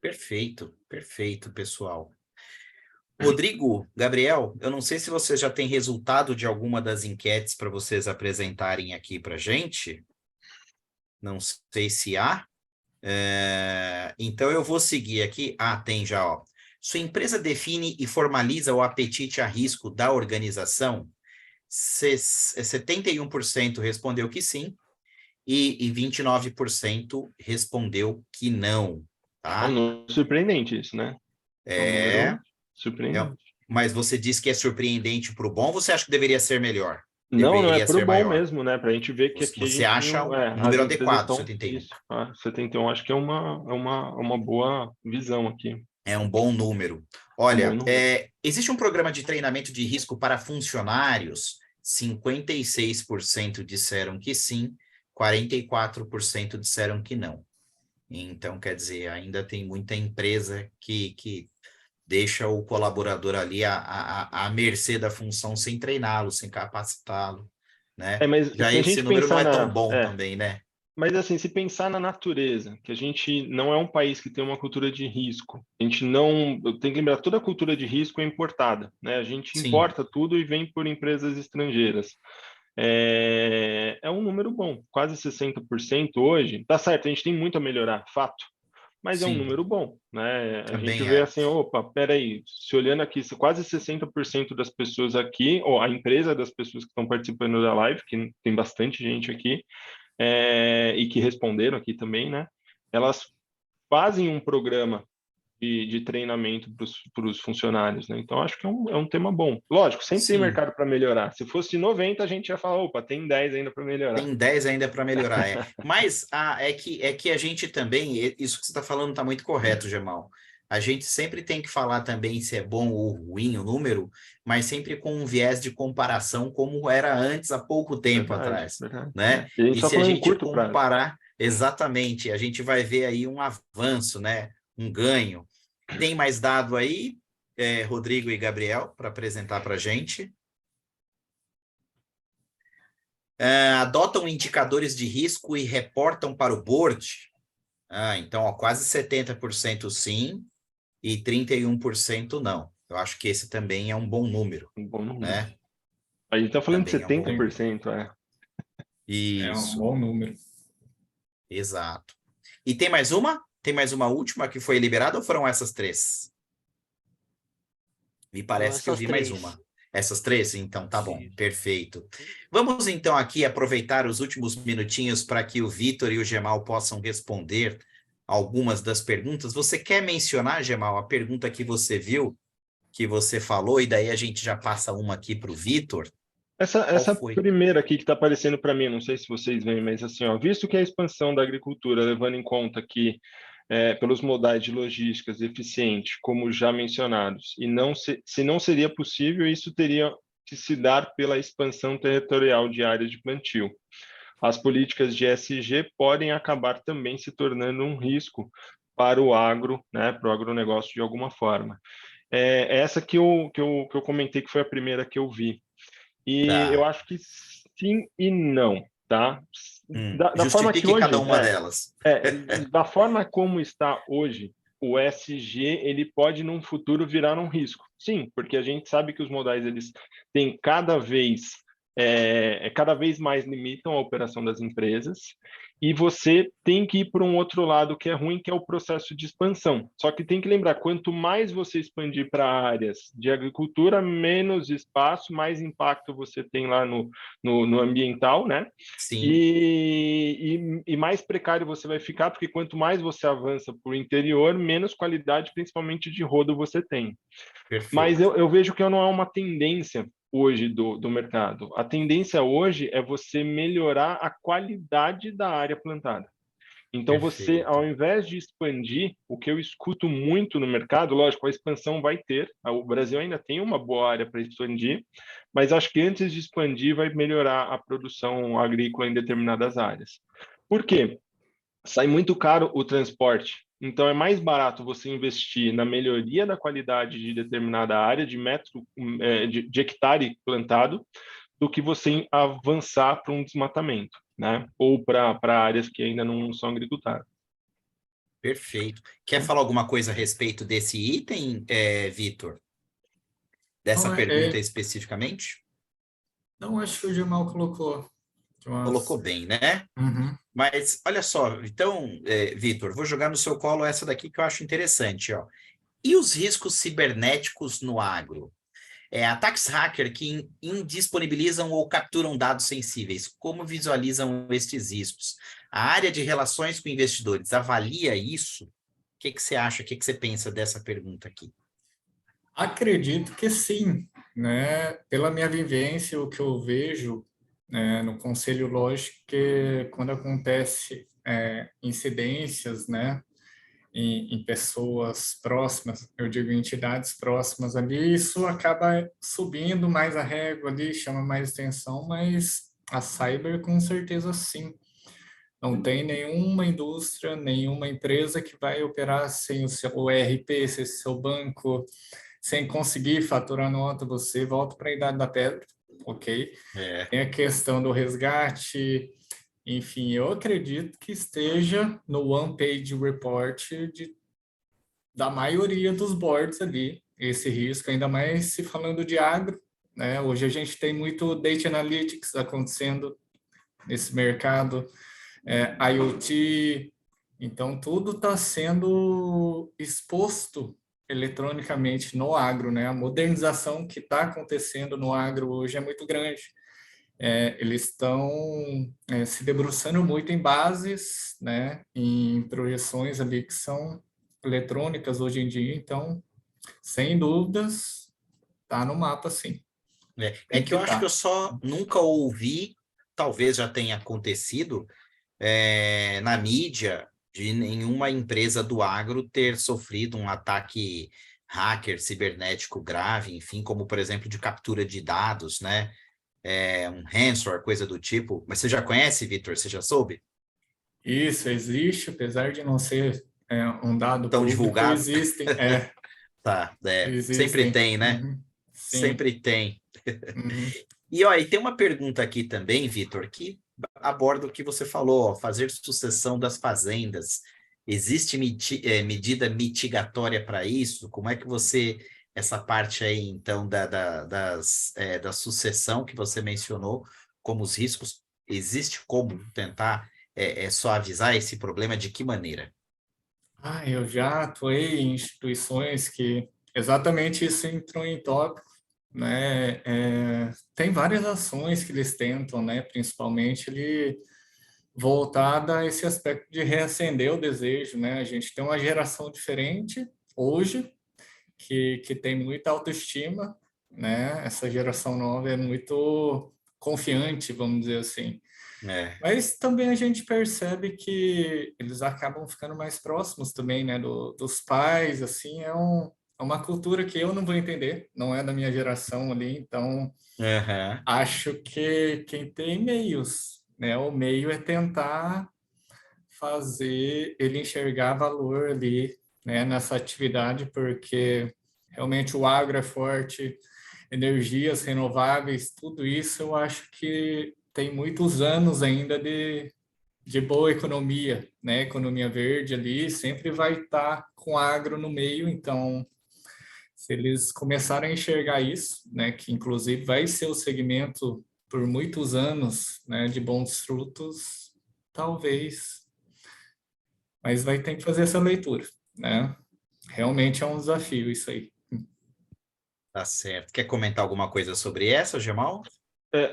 perfeito, pessoal. Rodrigo, Gabriel, eu não sei se você já tem resultado de alguma das enquetes para vocês apresentarem aqui para gente. Não sei se há. Então eu vou seguir aqui. Ah, tem já, ó. Sua empresa define e formaliza o apetite a risco da organização? 71% respondeu que sim e 29% respondeu que não, É um tá? número surpreendente isso, né? É um É, número é, surpreendente. mas você disse que é surpreendente para o bom, você acha que deveria ser melhor? Não é Deveria pro ser bom maior? mesmo, né? Para a gente ver que aqui a Você gente tem acha um as número empresas adequado, estão 71? isso. 71 acho que é uma boa visão aqui, É um bom número. um bom Olha, número. existe um programa de treinamento de risco para funcionários? 56% disseram que sim, 44% disseram que não. Então, quer dizer, ainda tem muita empresa que deixa o colaborador ali à mercê da função sem treiná-lo, sem capacitá-lo, né? Mas Já se a esse gente número não pensar é tão bom é, também, né? mas assim, se pensar na natureza, que a gente não é um país que tem uma cultura de risco, a gente não, eu tenho que lembrar, toda a cultura de risco é importada, né? A gente Sim, importa tudo e vem por empresas estrangeiras. É um número bom, quase 60% hoje. Tá certo, a gente tem muito a melhorar, fato, mas é um sim, número bom, né? A gente também vê é. assim, opa, peraí, se olhando aqui, se quase 60% das pessoas aqui, ou a empresa das pessoas que estão participando da live, que tem bastante gente aqui, e que responderam aqui também, né? Elas fazem um programa de treinamento para os funcionários, né? Então, acho que é um tema bom. Lógico, sempre tem Sim, mercado para melhorar. Se fosse 90, a gente ia falar, opa, tem 10 ainda para melhorar. tem 10 ainda para melhorar, é. Mas é que a gente também, isso que você está falando está muito correto, Gemal. A gente sempre tem que falar também se é bom ou ruim o número, mas sempre com um viés de comparação como era antes, há pouco tempo Verdade, atrás, verdade. né? E a gente E está se a falando em gente curto prazo. comparar exatamente, a gente vai ver aí um avanço, né? Um ganho. Tem mais dado aí, Rodrigo e Gabriel, para apresentar para a gente? Adotam indicadores de risco e reportam para o board? Então, ó, quase 70% sim e 31% não. Eu acho que esse também é um bom número, Um bom número. né? A gente está falando de Também é um bom número. 70%, É um Isso, bom número. exato. E tem mais uma? Tem mais uma última que foi liberada ou foram essas três? Me Foram parece que eu essas vi mais três. uma. Essas três? Então tá bom, Isso. perfeito. Vamos então aqui aproveitar os últimos minutinhos para que o Vitor e o Gemal possam responder algumas das perguntas. Você quer mencionar, Gemal, a pergunta que você viu, que você falou, e daí a gente já passa uma aqui para o Vitor? Qual Essa foi? primeira aqui que está aparecendo para mim, não sei se vocês veem, mas assim, ó, visto que a expansão da agricultura, levando em conta que pelos modais de logísticas eficiente, como já mencionados, e se não seria possível, isso teria que se dar pela expansão territorial de áreas de plantio. As políticas de ESG podem acabar também se tornando um risco para o agro, né, para o agronegócio de alguma forma. Essa que eu comentei que foi a primeira que eu vi. E eu Tá. acho que sim e não, tá? Da forma que Justifique cada hoje, uma delas. da forma como está hoje, o SG ele pode num futuro virar um risco. Sim, porque a gente sabe que os modais eles têm cada vez mais limitam a operação das empresas e você tem que ir para um outro lado que é ruim, que é o processo de expansão. Só que tem que lembrar, quanto mais você expandir para áreas de agricultura, menos espaço, mais impacto você tem lá no ambiental, né? Sim, E mais precário você vai ficar, porque quanto mais você avança para o interior, menos qualidade, principalmente de rodo, você tem. Mas perfeito, eu vejo que não é uma tendência hoje do mercado. A tendência hoje é você melhorar a qualidade da área plantada. Então, você, perfeito. ao invés de expandir, o que eu escuto muito no mercado, lógico, a expansão vai ter, o Brasil ainda tem uma boa área para expandir, mas acho que antes de expandir, vai melhorar a produção agrícola em determinadas áreas. Por quê? Sai muito caro o transporte. Então, é mais barato você investir na melhoria da qualidade de determinada área, de metro, de hectare plantado, do que você avançar para um desmatamento, né? Ou para áreas que ainda não são agricultadas. Perfeito. Quer falar alguma coisa a respeito desse item, Vitor? Não, Dessa pergunta especificamente? não, acho que o Jamal colocou de Colocou umas... bem, né? Uhum. Mas olha só, então, Vitor, vou jogar no seu colo essa daqui que eu acho interessante, ó. E os riscos cibernéticos no agro? Ataques hacker que indisponibilizam ou capturam dados sensíveis. Como visualizam estes riscos? A área de relações com investidores avalia isso? O que que você acha? O que que você pensa dessa pergunta aqui? Acredito que sim, né? Pela minha vivência, o que eu vejo, né, no Conselho Lógico, que quando acontece incidências, né, em pessoas próximas, eu digo entidades próximas ali, isso acaba subindo mais a régua ali, chama mais atenção, mas a cyber com certeza sim. Não tem nenhuma indústria, nenhuma empresa que vai operar sem o seu ERP, sem o seu banco, sem conseguir faturar nota, você volta para a idade da pedra, ok? É, Tem a questão do resgate, enfim, eu acredito que esteja no One Page Report da maioria dos boards ali, esse risco, ainda mais se falando de agro, né? Hoje a gente tem muito Data Analytics acontecendo nesse mercado, IoT, então tudo está sendo exposto eletronicamente no agro, né? A modernização que está acontecendo no agro hoje é muito grande. Eles estão se debruçando muito em bases, né? Em projeções ali que são eletrônicas hoje em dia, então, sem dúvidas, está no mapa, sim. é Tem que que eu acho que eu estar. só nunca ouvi, talvez já tenha acontecido, na mídia, de nenhuma empresa do agro ter sofrido um ataque hacker cibernético grave, enfim, como, por exemplo, de captura de dados, né? Um ransomware, coisa do tipo. Mas você já conhece, Vitor? Você já soube? Isso existe, apesar de não ser um dado Tão público, divulgado? existem, Tá, sempre existem. tem, né? Uhum. Sim. Sempre tem. Uhum. E olha, e tem uma pergunta aqui também, Vitor, que aborda o que você falou, ó, fazer sucessão das fazendas. Existe medida mitigatória para isso? Como é que você, essa parte aí, então, da sucessão que você mencionou, como os riscos, existe como tentar suavizar esse problema? De que maneira? Eu já atuei em instituições que exatamente isso entrou em tópico, né? Tem várias ações que eles tentam, né? Principalmente ele voltada a esse aspecto de reacender o desejo, né? A gente tem uma geração diferente hoje que tem muita autoestima, né? Essa geração nova é muito confiante, vamos dizer assim. É, Mas também a gente percebe que eles acabam ficando mais próximos também, né, dos pais, assim, é uma cultura que eu não vou entender, não é da minha geração ali, então aham, acho que quem tem meios, né, o meio é tentar fazer ele enxergar valor ali, né, nessa atividade, porque realmente o agro é forte, energias renováveis, tudo isso eu acho que tem muitos anos ainda de boa economia, né? Economia verde ali sempre vai estar com agro no meio, então se eles começarem a enxergar isso, né, que inclusive vai ser o segmento por muitos anos, né, de bons frutos, talvez, mas vai ter que fazer essa leitura, né? Realmente é um desafio isso aí. Tá certo. Quer comentar alguma coisa sobre essa, Gemal?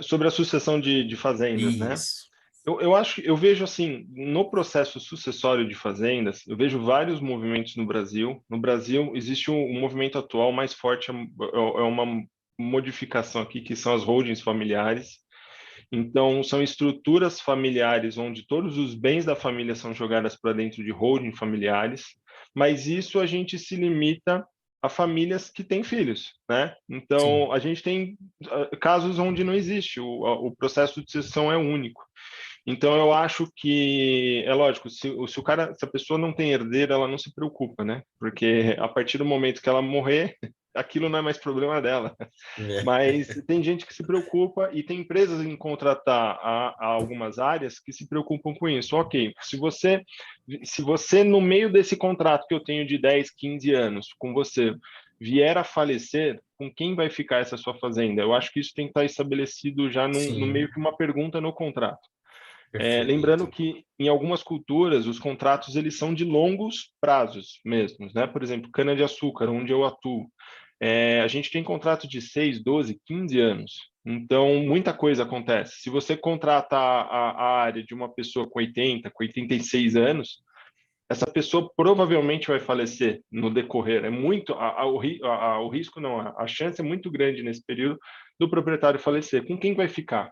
Sobre a sucessão de fazendas, né? Isso. Eu vejo assim, no processo sucessório de fazendas, eu vejo vários movimentos no Brasil. No Brasil, existe um movimento atual mais forte, é uma modificação aqui, que são as holdings familiares. Então, são estruturas familiares onde todos os bens da família são jogados para dentro de holding familiares, mas isso a gente se limita a famílias que têm filhos, né? Sim. Então, a gente tem casos onde não existe, o processo de sucessão é único. Então, eu acho que, é lógico, se a pessoa não tem herdeiro, ela não se preocupa, né? Porque a partir do momento que ela morrer, aquilo não é mais problema dela. É. Mas tem gente que se preocupa e tem empresas em contratar a algumas áreas que se preocupam com isso. Ok, se você no meio desse contrato que eu tenho de 10, 15 anos com você, vier a falecer, com quem vai ficar essa sua fazenda? Eu acho que isso tem que estar estabelecido já no Sim, meio que uma pergunta no contrato. Lembrando perfeito. que em algumas culturas os contratos eles são de longos prazos mesmos, né? Por exemplo, cana-de-açúcar, onde eu atuo, a gente tem contrato de 6, 12, 15 anos. Então, muita coisa acontece. Se você contrata a área de uma pessoa com 80, com 86 anos, essa pessoa provavelmente vai falecer no decorrer. É muito, o risco não, a chance é muito grande nesse período do proprietário falecer. Com quem vai ficar?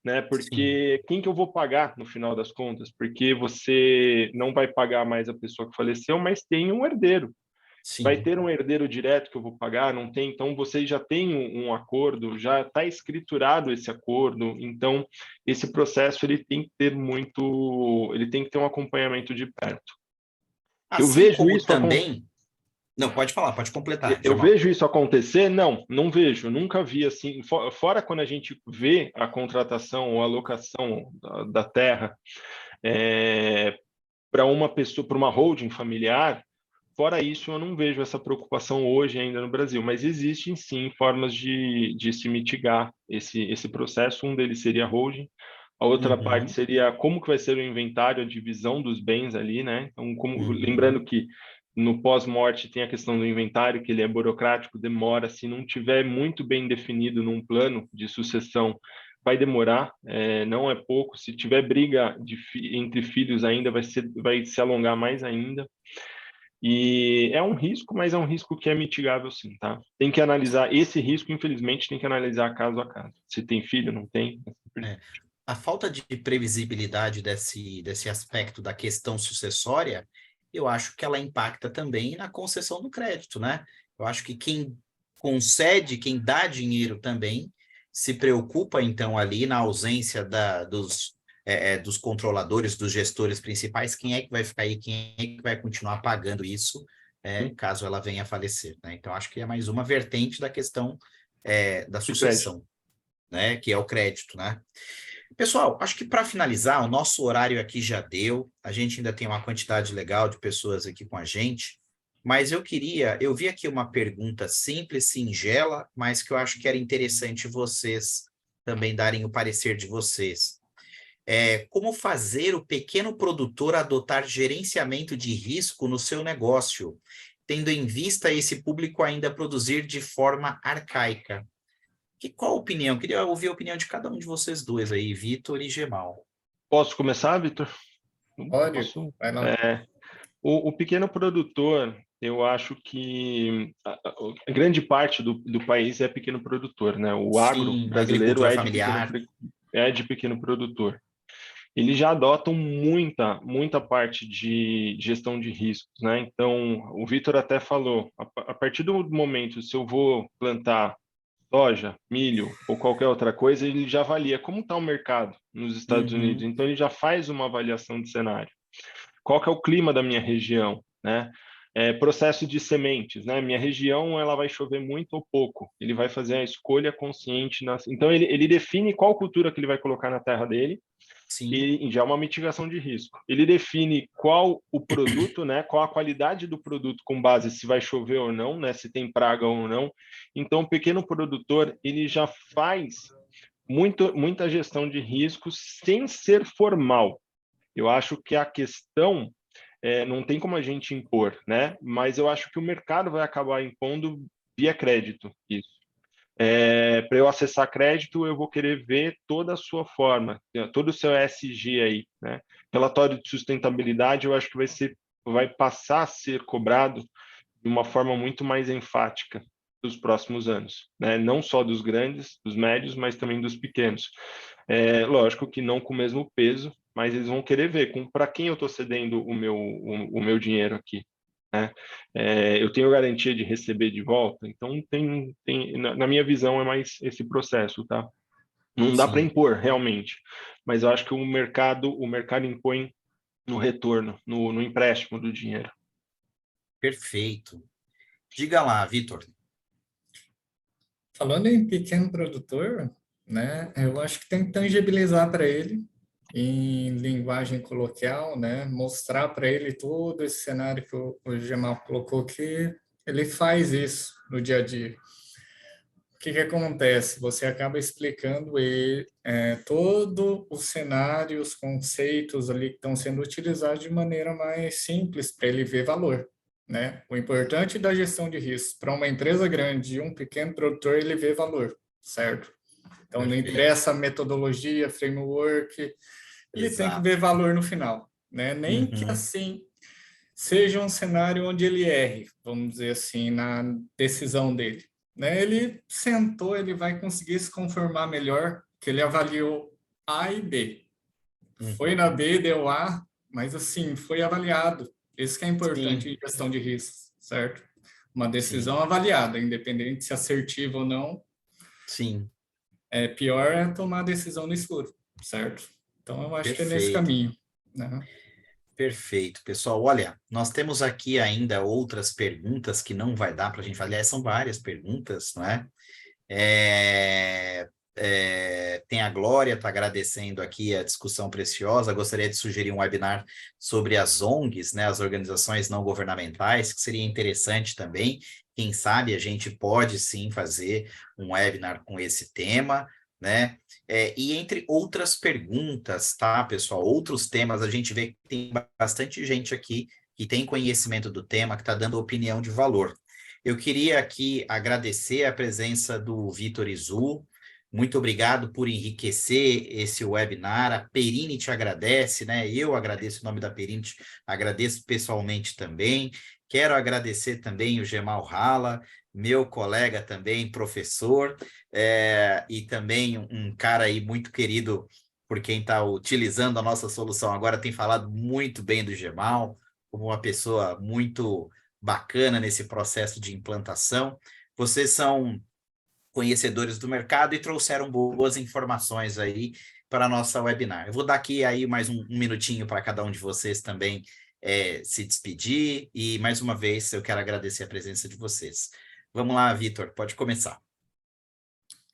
Né? Sim, Porque quem que eu vou pagar no final das contas? Porque você não vai pagar mais a pessoa que faleceu, mas tem um herdeiro. Vai sim. ter um herdeiro direto que eu vou pagar? Não tem. Então vocês já têm um acordo, já está escriturado esse acordo. Então esse processo ele tem que ter ele tem que ter um acompanhamento de perto. Eu Assim vejo como isso acontecer. também. Não, pode falar, pode completar, Eu Gemal. vejo isso acontecer? Não, não vejo, nunca vi assim. Fora quando a gente vê a contratação ou a alocação da terra para uma pessoa, para uma holding familiar, fora isso, eu não vejo essa preocupação hoje ainda no Brasil, mas existem sim formas de se mitigar esse processo. Um deles seria a holding, a outra parte Uhum, seria como que vai ser o inventário, a divisão dos bens ali, né? Então, uhum. lembrando que no pós-morte tem a questão do inventário, que ele é burocrático, demora, se não tiver muito bem definido num plano de sucessão, vai demorar, não é pouco. Se tiver briga entre filhos ainda, vai se alongar mais ainda. E é um risco, mas é um risco que é mitigável sim, tá? Tem que analisar esse risco, infelizmente, tem que analisar caso a caso. Se tem filho, não tem. É. A falta de previsibilidade desse aspecto da questão sucessória, eu acho que ela impacta também na concessão do crédito, né? Eu acho que quem concede, quem dá dinheiro também, se preocupa, então, ali na ausência dos controladores, dos gestores principais, quem é que vai ficar aí, quem é que vai continuar pagando isso, caso ela venha a falecer, né? Então, acho que é mais uma vertente da questão da De crédito. sucessão, né? Que é o crédito, né? Pessoal, acho que para finalizar, o nosso horário aqui já deu. A gente ainda tem uma quantidade legal de pessoas aqui com a gente. Mas eu vi aqui uma pergunta simples, singela, mas que eu acho que era interessante vocês também darem o parecer de vocês. Como fazer o pequeno produtor adotar gerenciamento de risco no seu negócio, tendo em vista esse público ainda produzir de forma arcaica? Qual a opinião? Queria ouvir a opinião de cada um de vocês dois aí, Vitor e Gemal. Posso começar, Vitor? Pode, Posso? vai lá. O pequeno produtor, eu acho que a grande parte do país é pequeno produtor, né? O agro Sim, brasileiro agricultura familiar. é de pequeno produtor. Eles já adotam muita parte de gestão de riscos, né? Então, o Vitor até falou, a partir do momento, se eu vou plantar soja, milho ou qualquer outra coisa, ele já avalia como está o mercado nos Estados Unidos. Uhum, Então, ele já faz uma avaliação de cenário. Qual que é o clima da minha região, né? Processo de sementes, né? Minha região ela vai chover muito ou pouco. Ele vai fazer a escolha consciente. Então, ele define qual cultura que ele vai colocar na terra dele sim, e já é uma mitigação de risco. Ele define qual o produto, né, qual a qualidade do produto com base se vai chover ou não, né, se tem praga ou não. Então, o pequeno produtor ele já faz muita gestão de riscos sem ser formal. Eu acho que a questão não tem como a gente impor, né? Mas eu acho que o mercado vai acabar impondo via crédito isso. Para eu acessar crédito, eu vou querer ver toda a sua forma, todo o seu ESG aí, né? Relatório de sustentabilidade, eu acho que vai passar a ser cobrado de uma forma muito mais enfática dos próximos anos, né? Não só dos grandes, dos médios, mas também dos pequenos. Lógico que não com o mesmo peso, mas eles vão querer ver para quem eu estou cedendo o meu dinheiro aqui, né? Eu tenho garantia de receber de volta, então na minha visão é mais esse processo, tá? Não dá para Sim, impor realmente, mas eu acho que o mercado impõe no retorno, no empréstimo do dinheiro. perfeito. Diga lá, Vitor. Falando em pequeno produtor, né, eu acho que tem que tangibilizar para ele em linguagem coloquial, né, mostrar para ele todo esse cenário que o Gemal colocou, que ele faz isso no dia a dia. O que acontece? Você acaba explicando ele, todo o cenário, os conceitos ali que estão sendo utilizados de maneira mais simples para ele ver valor, né? O importante da gestão de risco para uma empresa grande e um pequeno produtor, ele vê valor, certo? Então, não Perfeito. interessa a metodologia, framework, ele tem que Exato. ver valor no final, né? Nem que Uhum. assim seja um cenário onde ele erre, vamos dizer assim, na decisão dele, né? Ele sentou, ele vai conseguir se conformar melhor, que ele avaliou A e B. Foi na Uhum. B, deu A, mas assim, foi avaliado. Isso que é importante Sim, em gestão de riscos, certo? Uma sim, decisão avaliada, independente se assertiva ou não, sim. pior é tomar a decisão no escuro, certo? Então, eu acho que é nesse Perfeito. caminho, né? Perfeito, pessoal. Olha, nós temos aqui ainda outras perguntas que não vai dar para a gente falar. Aliás, são várias perguntas, não é? Tem a Glória, está agradecendo aqui a discussão preciosa. Gostaria de sugerir um webinar sobre as ONGs, né, as organizações não governamentais, que seria interessante também. Quem sabe a gente pode sim fazer um webinar com esse tema, né? E entre outras perguntas, tá, pessoal? Outros temas, a gente vê que tem bastante gente aqui que tem conhecimento do tema, que está dando opinião de valor. Eu queria aqui agradecer a presença do Vitor Izu. Muito obrigado por enriquecer esse webinar. A Perini te agradece, né? Eu agradeço em nome da Perini, agradeço pessoalmente também. Quero agradecer também o Gemal Rala, meu colega também, professor, e também um cara aí muito querido por quem está utilizando a nossa solução agora, tem falado muito bem do Gemal, como uma pessoa muito bacana nesse processo de implantação. Vocês são conhecedores do mercado e trouxeram boas informações aí para a nossa webinar. Eu vou dar aqui aí mais um minutinho para cada um de vocês também se despedir e, mais uma vez, eu quero agradecer a presença de vocês. Vamos lá, Vitor, pode começar.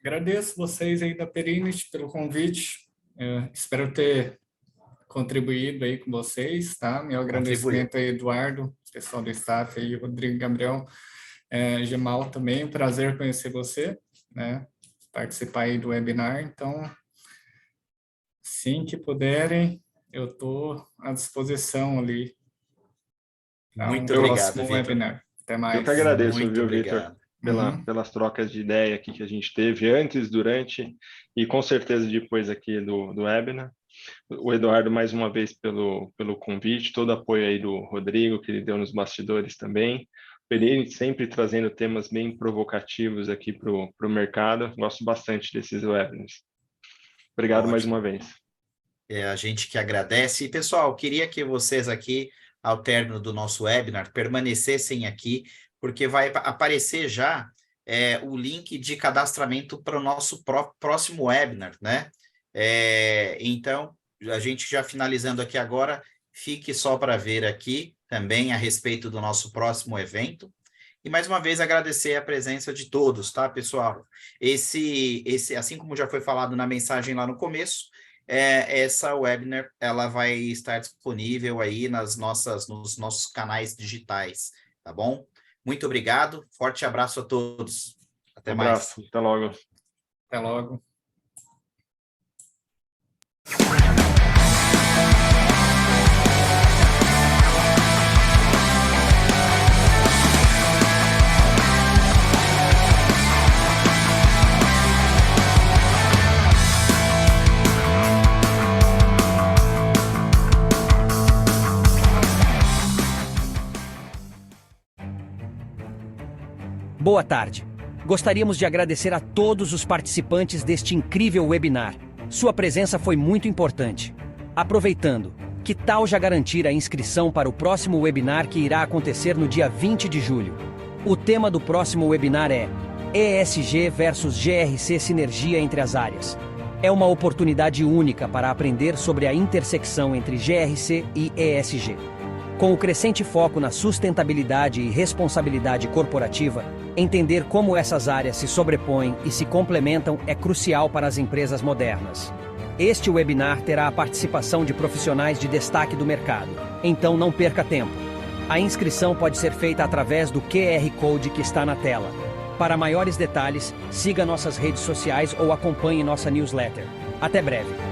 Agradeço vocês aí da Perinit pelo convite. Espero ter contribuído aí com vocês, tá? Meu Contribuiu. agradecimento aí, Eduardo, pessoal do staff aí, Rodrigo, Gabriel, Gemal também, prazer conhecer você, né? Participar aí do webinar, então, assim que puderem, eu estou à disposição ali para um Muito obrigado, próximo Vitor. webinar. Até Eu que mais. agradeço, Muito viu, Vitor, obrigado. Uhum. pelas trocas de ideia aqui que a gente teve antes, durante e com certeza depois aqui do webinar. O Eduardo, mais uma vez, pelo convite, todo o apoio aí do Rodrigo, que ele deu nos bastidores também. Ele sempre trazendo temas bem provocativos aqui para o mercado. Gosto bastante desses webinars. Obrigado mais uma Ótimo. vez. A gente que agradece. E, pessoal, queria que vocês aqui, ao término do nosso webinar, permanecessem aqui, porque vai aparecer já o link de cadastramento para o nosso próximo webinar, né? Então, a gente já finalizando aqui agora, fique só para ver aqui também a respeito do nosso próximo evento. E mais uma vez agradecer a presença de todos, tá, pessoal? Assim como já foi falado na mensagem lá no começo, essa webinar ela vai estar disponível aí nos nossos canais digitais, tá bom? Muito obrigado, forte abraço a todos. Até Um mais. abraço, até logo. Até logo. Boa tarde. Gostaríamos de agradecer a todos os participantes deste incrível webinar. Sua presença foi muito importante. Aproveitando, que tal já garantir a inscrição para o próximo webinar que irá acontecer no dia 20 de julho? O tema do próximo webinar é ESG versus GRC Sinergia entre as áreas. É uma oportunidade única para aprender sobre a intersecção entre GRC e ESG. Com o crescente foco na sustentabilidade e responsabilidade corporativa, entender como essas áreas se sobrepõem e se complementam é crucial para as empresas modernas. Este webinar terá a participação de profissionais de destaque do mercado, então não perca tempo. A inscrição pode ser feita através do QR Code que está na tela. Para maiores detalhes, siga nossas redes sociais ou acompanhe nossa newsletter. Até breve!